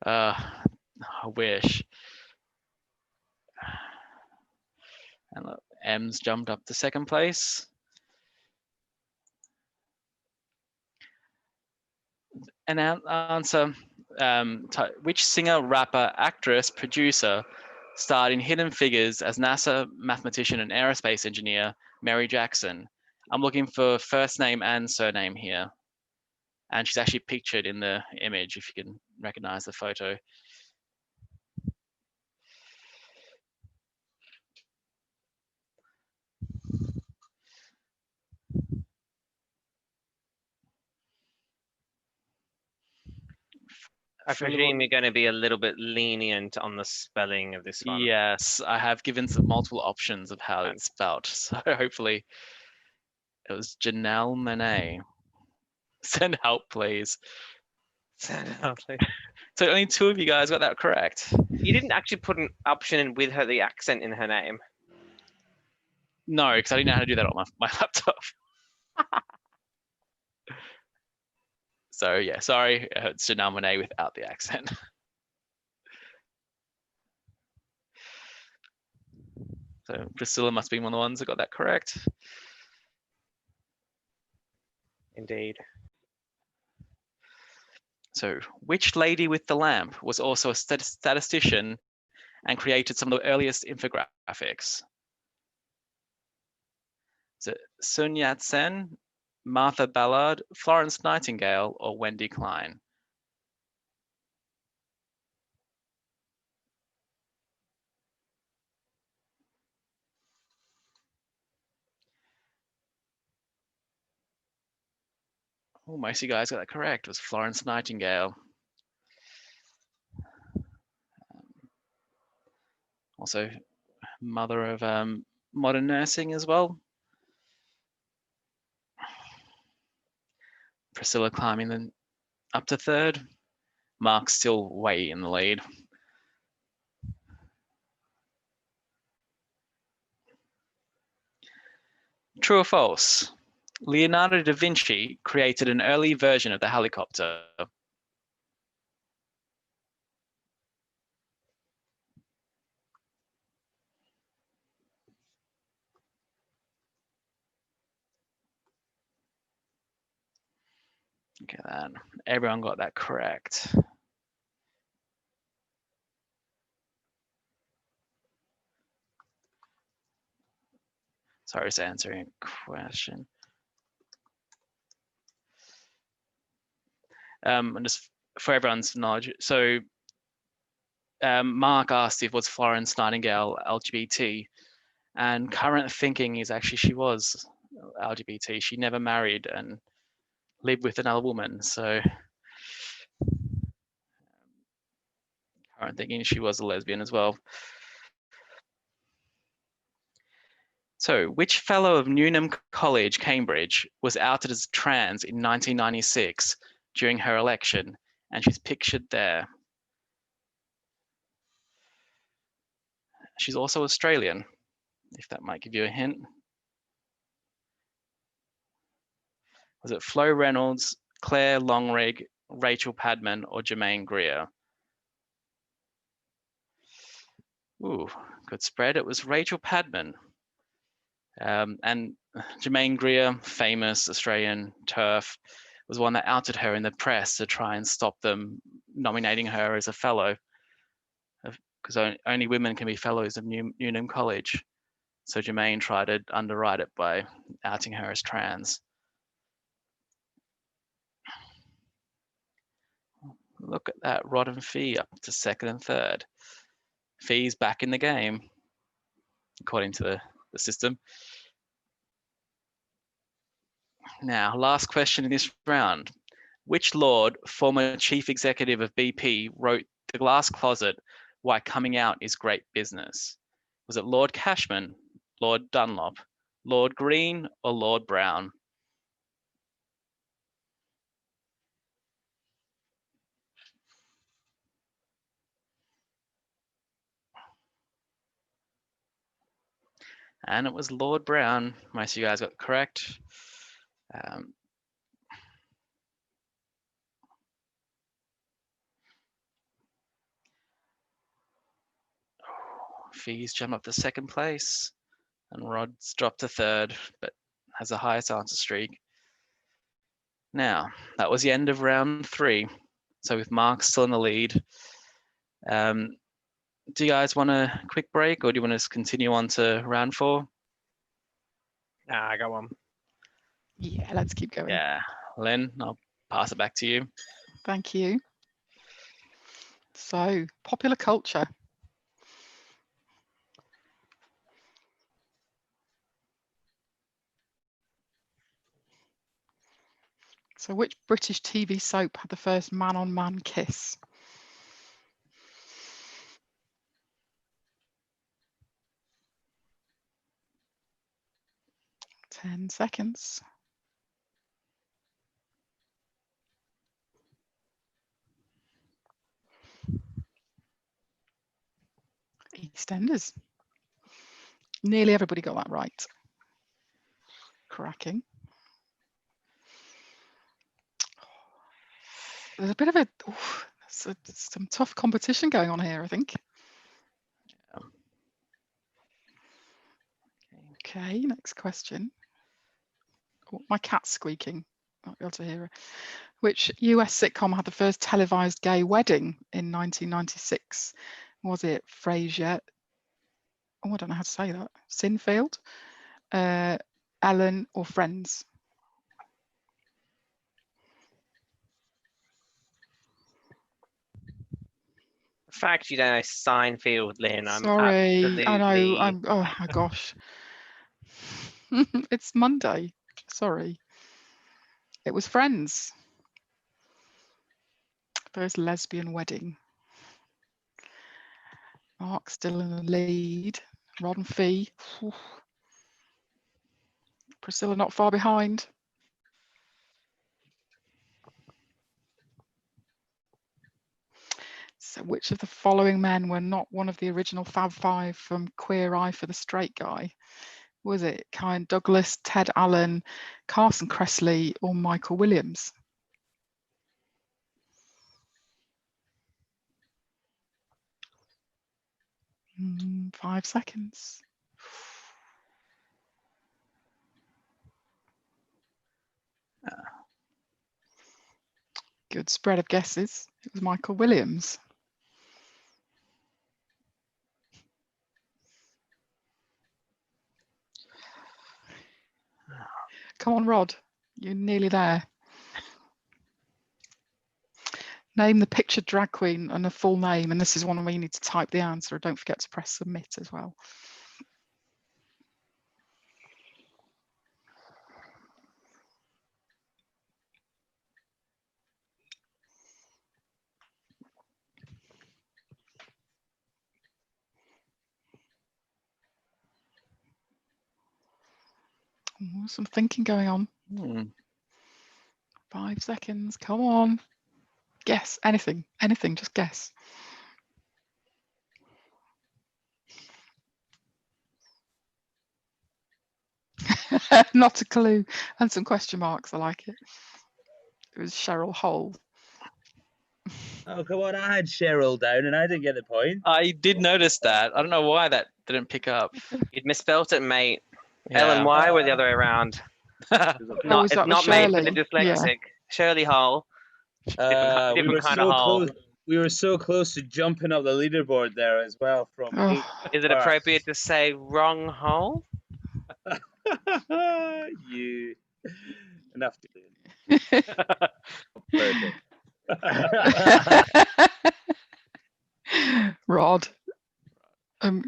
I wish. And look, M's jumped up to second place. An answer which singer, rapper, actress, producer starred in Hidden Figures as NASA mathematician and aerospace engineer Mary Jackson? I'm looking for first name and surname here. And she's actually pictured in the image, if you can recognize the photo. I presume you're going to be a little bit lenient on the spelling of this one. Yes, I have given some multiple options of how it's spelled. So hopefully it was Janelle Monáe. Send help, please. Send help, please. So only 2 of you guys got that correct. You didn't actually put an option in with the accent in her name. No, because I didn't know how to do that on my laptop. So yeah, sorry, it's Janelle Monáe without the accent. So Priscilla must be one of the ones that got that correct. Indeed. So which lady with the lamp was also a statistician and created some of the earliest infographics? Is it Sun Yat-sen, Martha Ballard, Florence Nightingale, or Wendy Klein? Oh, most of you guys got that correct. It was Florence Nightingale. Also, mother of modern nursing as well. Priscilla climbing up to third. Mark's still way in the lead. True or false? Leonardo da Vinci created an early version of the helicopter. Okay, then everyone got that correct. Sorry, just answering a question. And just for everyone's knowledge, so Mark asked if was Florence Nightingale LGBT, and current thinking is actually she was LGBT. She never married and lived with another woman, so current thinking she was a lesbian as well. So, which fellow of Newnham College, Cambridge, was outed as trans in 1996 during her election? And she's pictured there. She's also Australian, if that might give you a hint. Was it Flo Reynolds, Claire Longrig, Rachel Padman, or Jermaine Greer? Ooh, good spread. It was Rachel Padman. And Jermaine Greer, famous Australian TERF, was one that outed her in the press to try and stop them nominating her as a fellow, because only women can be fellows of Newnham College. So Jermaine tried to underwrite it by outing her as trans. Look at that, Rod and Fee up to second and third. Fee's back in the game, according to the system. Now, last question in this round. Which Lord, former chief executive of BP, wrote The Glass Closet, Why Coming Out is Great Business? Was it Lord Cashman, Lord Dunlop, Lord Green, or Lord Brown? And it was Lord Brown. Most of you guys got it correct. Fee's jumped up to second place, and Rod's dropped to third, but has the highest answer streak. Now, that was the end of round 3. So with Mark still in the lead, do you guys want a quick break, or do you want to continue on to round 4? Nah, go on. Yeah, let's keep going. Yeah, Lynn, I'll pass it back to you. Thank you. So, popular culture. So, which British TV soap had the first man-on-man kiss? 10 seconds. EastEnders. Nearly everybody got that right. Cracking. There's a bit of some tough competition going on here, I think. Okay, next question. Oh, my cat's squeaking. Might be able to hear her. Which US sitcom had the first televised gay wedding in 1996? Was it Frasier? Oh, I don't know how to say that. Sinfield, Ellen, or Friends? The fact you don't know Seinfeld, Lynn, I'm sorry. absolutely... I know. Oh my gosh. It's Monday. Sorry. It was Friends. First lesbian wedding. Mark still in the lead. Rod and Fee. Oof. Priscilla not far behind. So which of the following men were not one of the original Fab Five from Queer Eye for the Straight Guy? Was it Kyan Douglas, Ted Allen, Carson Kressley, or Michael Williams? Mm, 5 seconds. Good spread of guesses. It was Michael Williams. Come on, Rod. You're nearly there. Name the pictured drag queen and a full name, and this is one where you need to type the answer. Don't forget to press submit as well. Oh, some thinking going on. 5 seconds. Come on. Guess anything. Anything. Just guess. Not a clue. And some question marks. I like it. It was Cheryl Hole. Oh, come on. I had Cheryl down and I didn't get the point. I did notice that. I don't know why that didn't pick up. You'd misspelt it, mate. Yeah. L and Y were the other way around. It's not made for the dyslexic. Yeah. Shirley Hole. Different kind of hole. We were so close to jumping up the leaderboard there as well. Is it appropriate to say wrong hole? You enough to do. Perfect. Rod. Got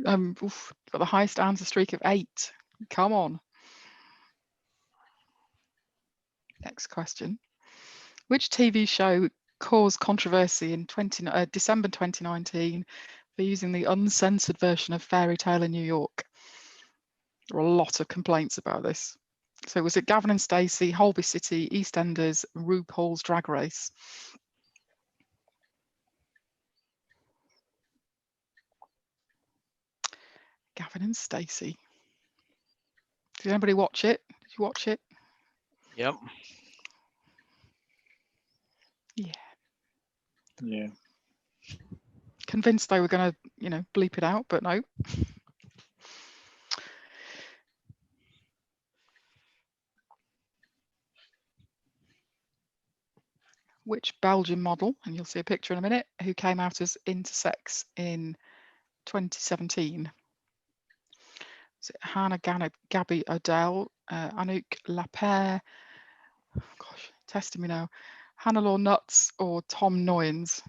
the highest answer streak of 8. Come on. Next question. Which TV show caused controversy in December 2019 for using the uncensored version of Fairy Tale in New York? There were a lot of complaints about this. So was it Gavin and Stacey, Holby City, EastEnders, RuPaul's Drag Race? Gavin and Stacey. Did anybody watch it? Did you watch it? Yep. Yeah. Yeah. Convinced they were going to, bleep it out, but no. which Belgian model, and you'll see a picture in a minute, who came out as intersex in 2017? Is it Hannah Gabby Odell, Anouk Lapere, gosh, testing me now, Hannah Nuts, or Tom Noyens?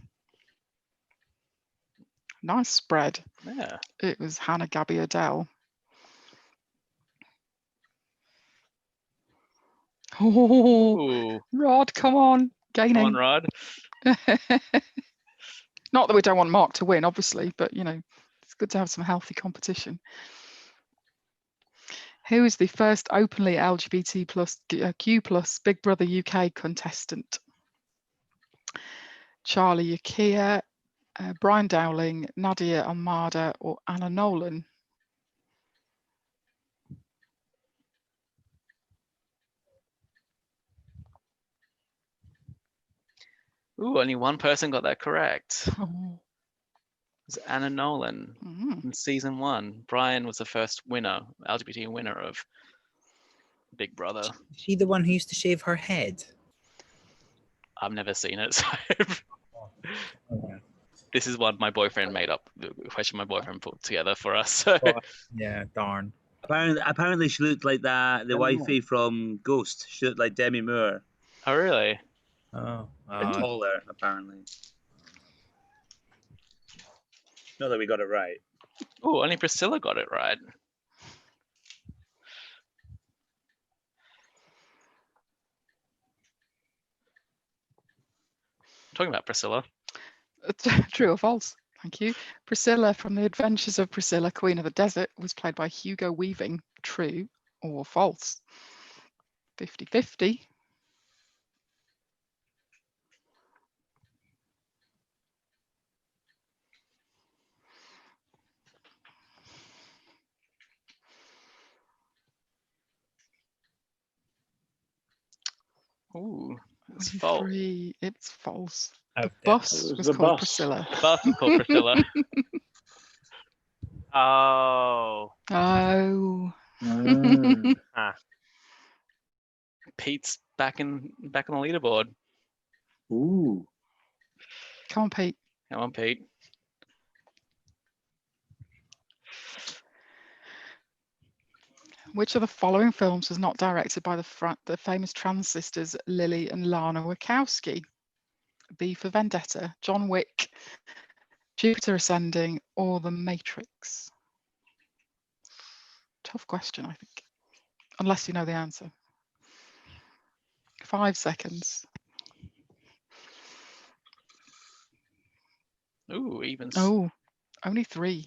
Nice spread. Yeah. It was Hannah Gabby Odell. Oh, Ooh. Rod, come on, gaining. Come on, Rod. Not that we don't want Mark to win, obviously, but you know, it's good to have some healthy competition. Who is the first openly LGBT plus Q plus Big Brother UK contestant? Charlie Yakia, Brian Dowling, Nadia Almada, or Anna Nolan? Ooh, only one person got that correct. Oh. It was Anna Nolan in season 1. Brian was the first winner, LGBT winner of Big Brother. Is she the one who used to shave her head? I've never seen it, so this is what my boyfriend made up. The question my boyfriend put together for us. So. Yeah, darn. Apparently, she looked like the wifey from Ghost. She looked like Demi Moore. Oh, really? Oh, and taller, apparently. Not that we got it right. Oh, only Priscilla got it right. Talking about Priscilla. True or false? Thank you. Priscilla from The Adventures of Priscilla, Queen of the Desert, was played by Hugo Weaving. True or false? 50-50. Ooh, it's false. It's false. The bus was called Priscilla. The bus was called Priscilla. Oh. Oh. Pete's back on the leaderboard. Ooh. Come on, Pete. Come on, Pete. Which of the following films was not directed by the famous trans sisters Lily and Lana Wachowski? B for Vendetta, John Wick, Jupiter Ascending, or The Matrix? Tough question, I think, unless you know the answer. 5 seconds. Ooh, even. Oh, only 3.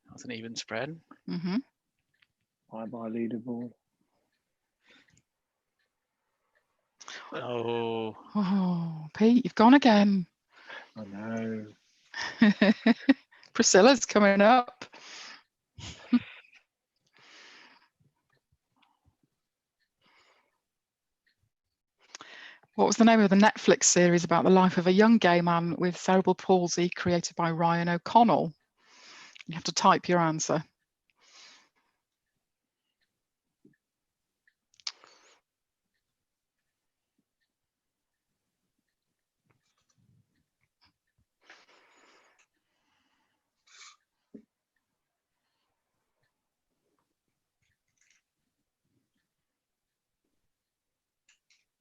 That's an even spread. Mm-hmm. Bye-bye leaderboard. Oh, Pete, you've gone again. I know. Priscilla's coming up. What was the name of the Netflix series about the life of a young gay man with cerebral palsy created by Ryan O'Connell? You have to type your answer.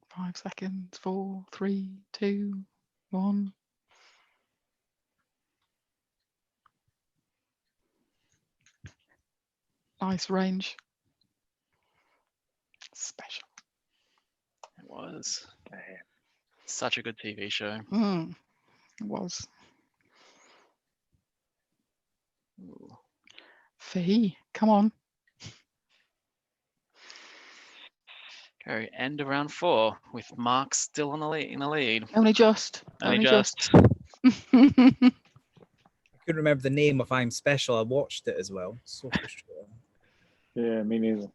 Five seconds. 4, 3, 2, 1. Nice range. Special. It was. Such a good TV show. It was. Ooh. Fee, come on. Very end of round 4 with Mark still in the lead. Only just. Only just. I couldn't remember the name of I'm Special. I watched it as well. So frustrating. Yeah, me neither.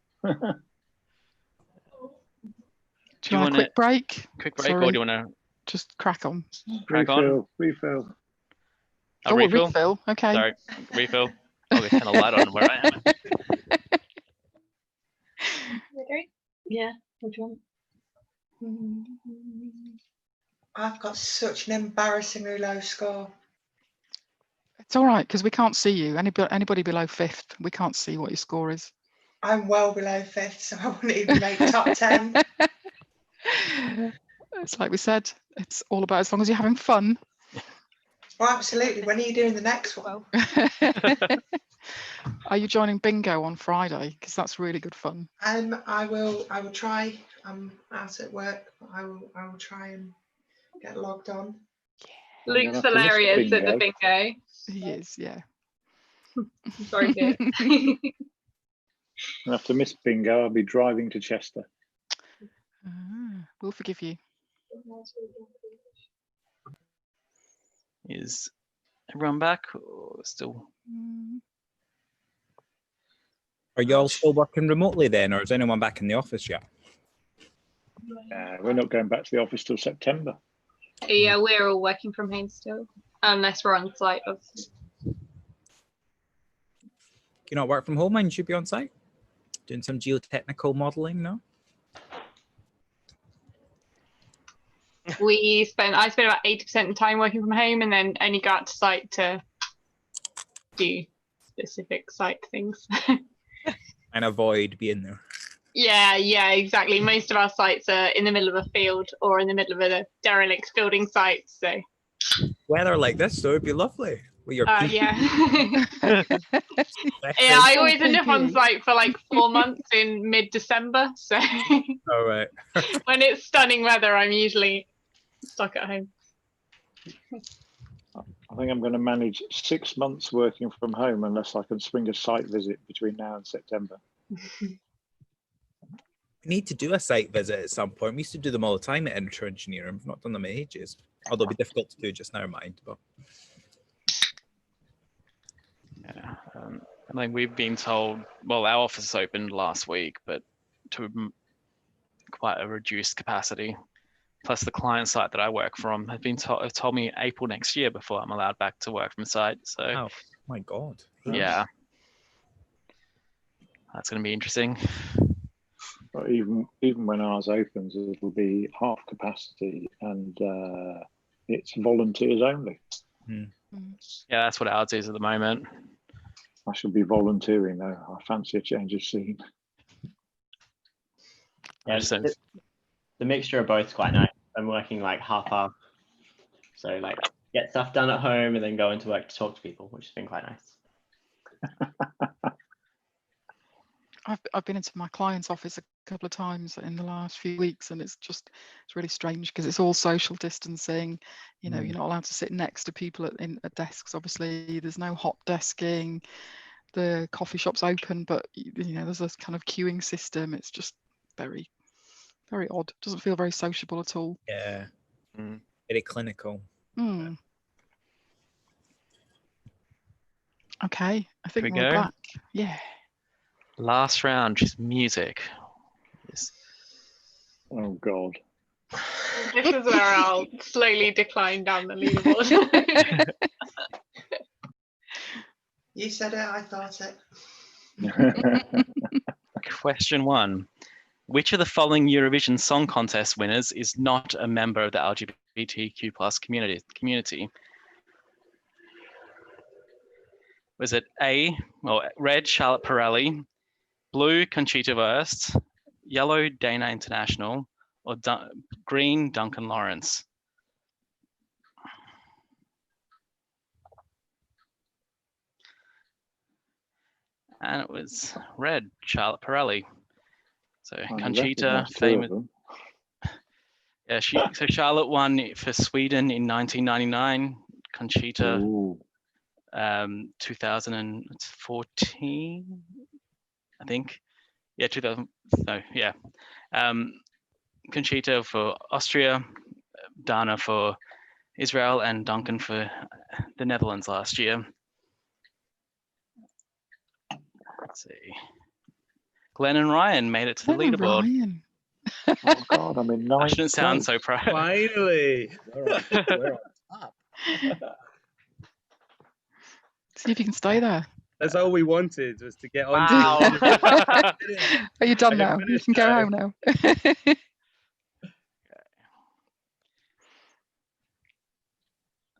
Do you want a quick break? Quick break, or do you want to just crack on? Refill. A refill? Refill. Okay. Sorry, refill. Oh, we turn a light on where I am. Yeah, what do you want? I've got such an embarrassingly low score. It's all right because we can't see you. Anybody below 5th, we can't see what your score is. I'm well below 5th, so I wouldn't even make top 10. It's like we said, it's all about as long as you're having fun. Oh, absolutely. When are you doing the next one? Are you joining bingo on Friday? Because that's really good fun. I will try. I'm out at work, but I will try and get logged on. Luke's hilarious at the bingo. He is, yeah. Sorry, dear. I'll have to miss bingo. I'll be driving to Chester. We'll forgive you. Is everyone back or still? Are you all still working remotely then, or is anyone back in the office yet? We're not going back to the office till September. Yeah, we're all working from home still, unless we're on site, obviously. Can you not work from home and you should be on site? Doing some geotechnical modeling, no? I spend about 80% of the time working from home and then only go out to site to do specific site things. And avoid being there. Yeah, exactly. Most of our sites are in the middle of a field or in the middle of a derelict building site. So weather like this, though, it'd be lovely. With your yeah. Yeah, I always end up on site for like 4 months in mid-December. So all right. When it's stunning weather, I'm usually stuck at home. I think I'm going to manage 6 months working from home unless I can swing a site visit between now and September. We need to do a site visit at some point. We used to do them all the time at Intro Engineering. We've not done them in ages. Although it'll be difficult to do just now, mind. But yeah, I mean, we've been told, well, our office opened last week, but to quite a reduced capacity. Plus the client site that I work from have told me April next year before I'm allowed back to work from site. So, oh my God. Yeah, that's going to be interesting. But even when ours opens, it'll be half capacity and it's volunteers only. Yeah, that's what ours is at the moment. I should be volunteering though. I fancy a change of scene. Yeah, the mixture of both is quite nice. I'm working like half-half, so like get stuff done at home and then go into work to talk to people, which has been quite nice. I've been into my client's office a couple of times in the last few weeks, and it's really strange because it's all social distancing. You know, you're not allowed to sit next to people at desks. Obviously, there's no hot desking. The coffee shop's open, but you know, there's this kind of queuing system. It's just very, very odd. Doesn't feel very sociable at all. Yeah, very clinical. Okay, I think we're back. Yeah. Last round, just music. Yes. Oh God. This is where I'll slowly decline down the leaderboard. You said it, I thought it. Question 1. Which of the following Eurovision Song Contest winners is not a member of the LGBTQ+ community? Was it A, well, red, Charlotte Pirelli, blue, Conchita Wurst, yellow, Dana International, or green, Duncan Lawrence? And it was red, Charlotte Pirelli. So Conchita, famous. Yeah, so Charlotte won for Sweden in 1999. Conchita, 2014, I think. Yeah, 2000. No, yeah. Conchita for Austria, Dana for Israel, and Duncan for the Netherlands last year. Let's see. Glenn and Ryan made it to the leaderboard. Ryan. Oh God, I'm in 9th. I shouldn't sound so proud. Finally, we're on top. See if you can stay there. That's all we wanted, was to get on. Wow. Are you done now? You can go home now.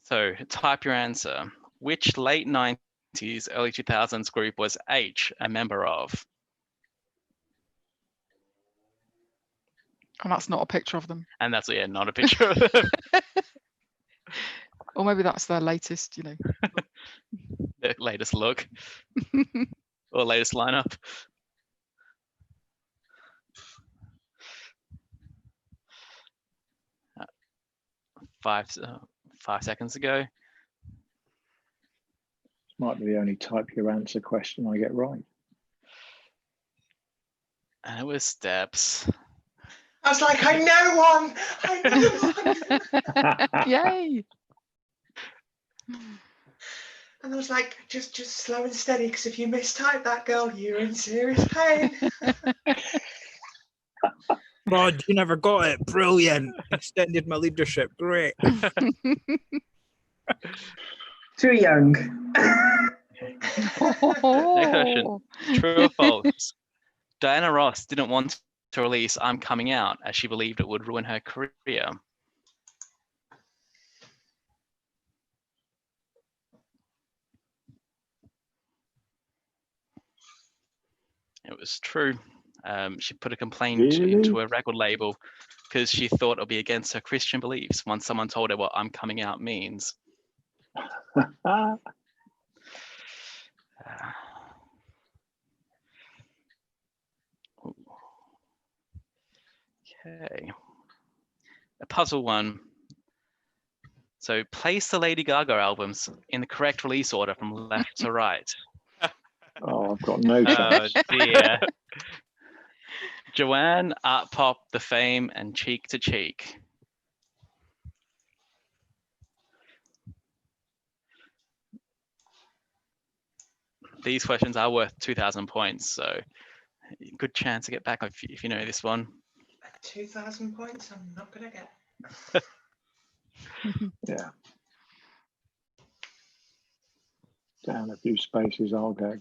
So type your answer. Which late 90s, early 2000s group was H a member of? And that's not a picture of them. And that's, yeah, not a picture of them. Or maybe that's their latest, you know. Their latest look. Or latest lineup. Five seconds ago. This might be the only type your answer question I get right. And it was Steps. I was like, I know one. I know one. Yay. And I was like, just slow and steady, because if you mistype that, girl, you're in serious pain. God, you never got it. Brilliant. Extended my leadership. Great. Too young. Next question. True or false? Diana Ross didn't want to release I'm Coming Out as she believed it would ruin her career. It was true. She put a complaint into a record label because she thought it would be against her Christian beliefs once someone told her what I'm coming out means. Okay. A puzzle one. So place the Lady Gaga albums in the correct release order from left to right. Oh, I've got no chance. Oh dear. Joanne, Art Pop, The Fame, and Cheek to Cheek. These questions are worth 2,000 points, so good chance to get back if you know this one. 2,000 points, I'm not going to get. Yeah. Down a few spaces, I'll go.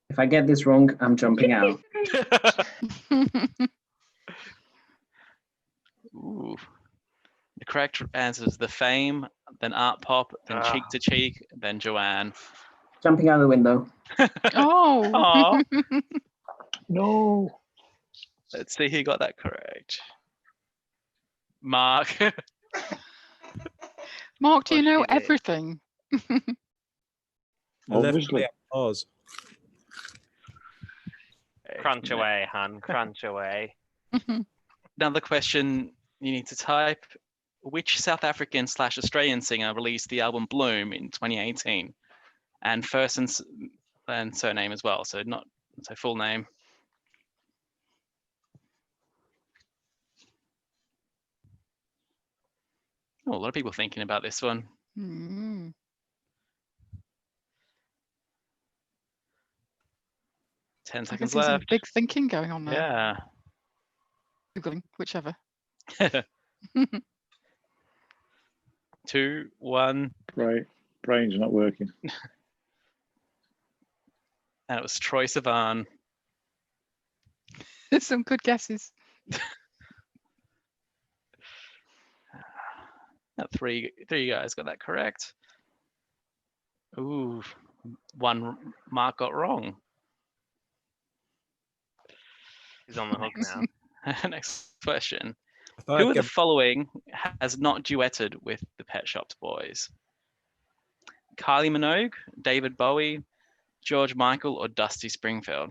If I get this wrong, I'm jumping out. Ooh. The correct answer is The Fame, then Art Pop, then Cheek to Cheek, then Joanne. Jumping out the window. Oh. No. Let's see who got that correct. Mark. Mark, do you know everything? Obviously. Pause. Crunch away, Han. Crunch away. Another question you need to type. Which South African / Australian singer released the album Bloom in 2018? And first and surname as well, so not so full name. Oh, a lot of people thinking about this one. 10 seconds left. Some big thinking going on there. Yeah. Googling, whichever. 2, 1. Right. Brain's not working. And it was Troye Sivan. There's some good guesses. Three guys got that correct. Ooh, one Mark got wrong. He's on the hook now. Next question. Who of the following has not duetted with the Pet Shop Boys? Kylie Minogue, David Bowie, George Michael, or Dusty Springfield?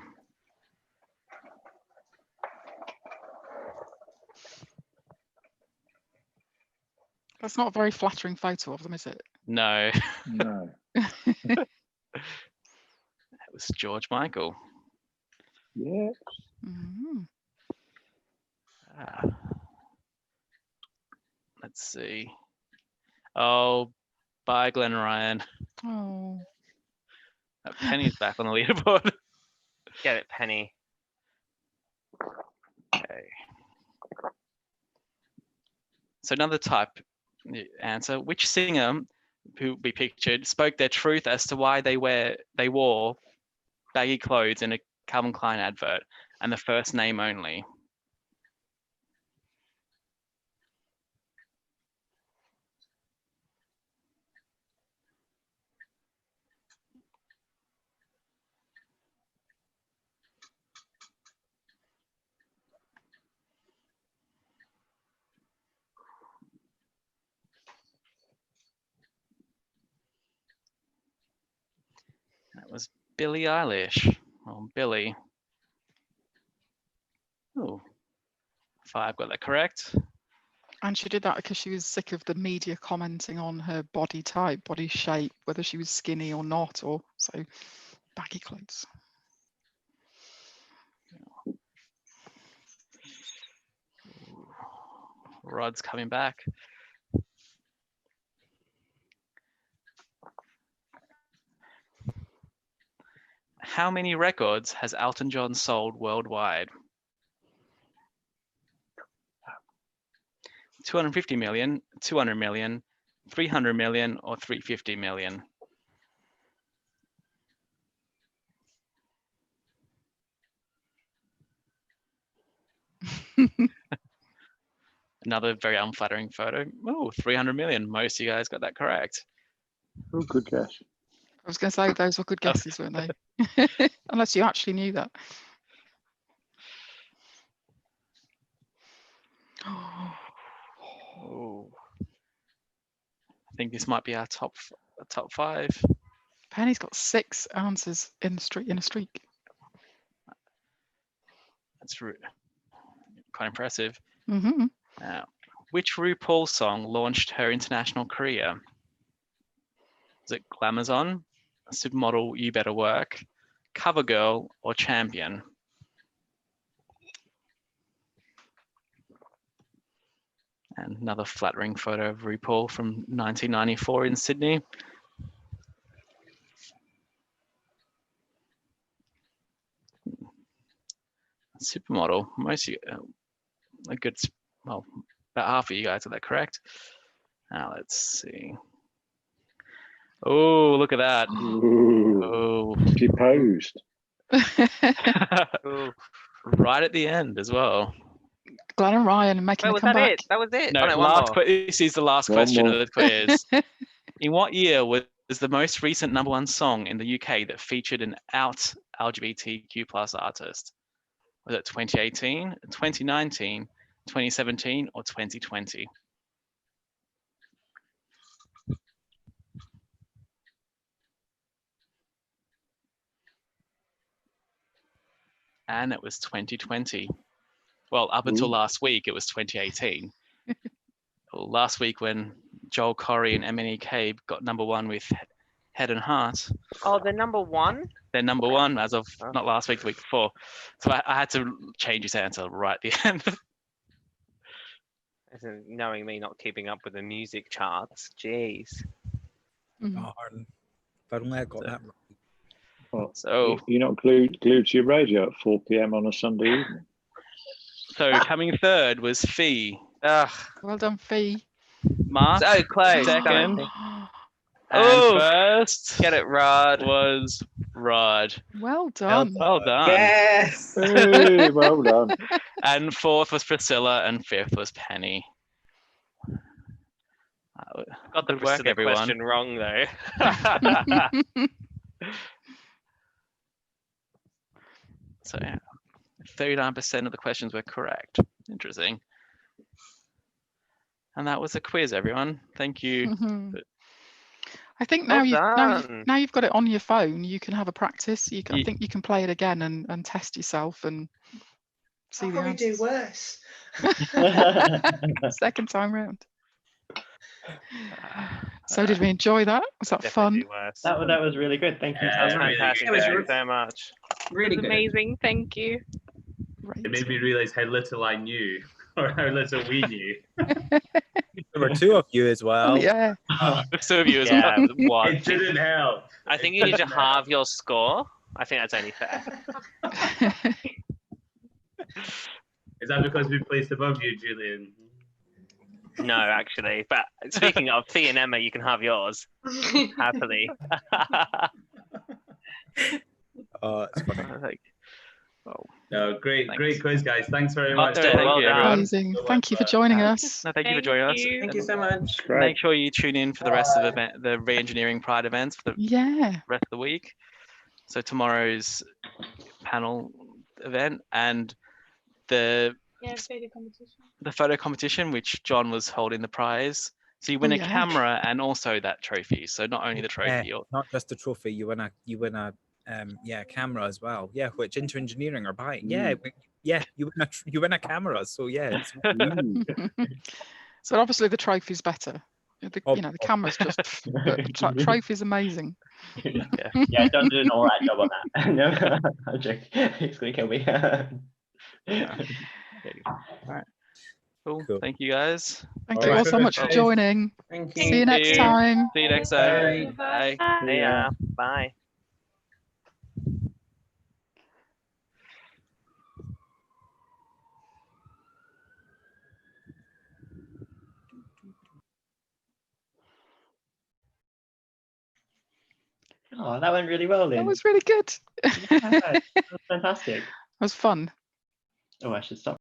That's not a very flattering photo of them, is it? No. No. It was George Michael. Yes. Let's see. Oh, bye, Glenn Ryan. Oh. Penny's back on the leaderboard. Get it, Penny. Okay. So another type answer. Which singer who we pictured spoke their truth as to why they wore baggy clothes in a Calvin Klein advert and the first name only? Billie Eilish. Oh, Billie. Oh, 5 got that correct. And she did that because she was sick of the media commenting on her body type, body shape, whether she was skinny or not, or so baggy clothes. Rod's coming back. How many records has Elton John sold worldwide? 250 million, 200 million, 300 million, or 350 million? Another very unflattering photo. Oh, 300 million. Most of you guys got that correct. Oh, good guess. I was going to say those were good guesses, weren't they? Unless you actually knew that. Oh, I think this might be our top 5. Penny's got 6 answers in a streak. That's quite impressive. Mm-hmm. Now, which RuPaul song launched her international career? Is it Glamazon, Supermodel You Better Work, Covergirl, or Champion? And another flattering photo of RuPaul from 1994 in Sydney. Supermodel, most of you, a good, well, about half of you guys got that correct. Now let's see. Oh, look at that. Ooh, oh, she posed. Right at the end as well. Glenn and Ryan making a comeback. Was that it? That was it? No, one more. This is the last question of the quiz. In what year was the most recent #1 song in the UK that featured an out LGBTQ+ artist? Was it 2018, 2019, 2017, or 2020? And it was 2020. Well, up until last week, it was 2018. Last week when Joel Corey and MNEK got #1 with Head and Heart. Oh, they're #1? They're #1 as of not last week, the week before. So I had to change his answer right at the end. Knowing me not keeping up with the music charts, jeez. Darn. If only I got that right. Well, so you're not glued to your radio at 4 p.m. on a Sunday evening. So coming third was Fee. Well done, Fee. Mark. So close. Second. Oh, first. Get it, Rod. Was Rod. Well done. Well done. Yes. Hey, well done. And fourth was Priscilla, and fifth was Penny. Got the rest of the question wrong though. So yeah, 39% of the questions were correct. Interesting. And that was a quiz, everyone. Thank you. Mm-hmm. I think now you've got it on your phone, you can have a practice. I think you can play it again and test yourself and see I'll the probably answers. do worse. Second time round. So did we enjoy that? Was that fun? That was really good. Thank you. Yeah, so much. Fantastic. It was Thank you so much. Really good. Amazing. Thank you. Great. It made me realise how little I knew, or how little we knew. There were 2 of you as well. Oh, yeah. 2 of you as well. What? It didn't help. I think you need to halve your score. I think that's only fair. Is that because we placed above you, Julian? No, actually. But speaking of Fee and Emma, you can have yours happily. Oh, it's funny. No, great quiz, guys. Thanks very much. Amazing. Thank you for joining us. No, thank you for joining us. Thank you so much. Make sure you tune in for the rest of the re-engineering Pride events for the rest of the week. So tomorrow's panel event and the photo competition, which John was holding the prize. So you win a camera and also that trophy. So not only the trophy, not just the trophy. You win a yeah, camera as well. Yeah, which Inter Engineering are buying. Yeah, yeah, you win a camera. So yeah, it's so obviously the trophy's better. The camera's just, but the trophy's amazing. Yeah, don't do an all right job on that. No, I'm joking. It's going to kill me. All right. Cool. Thank you guys. Thank you all so much for joining. Thank you. See you next time. See you next time. Bye. Yeah. Bye. Oh, that went really well, Lynn. That was really good. Yeah, that was fantastic. It was fun. Oh, I should stop.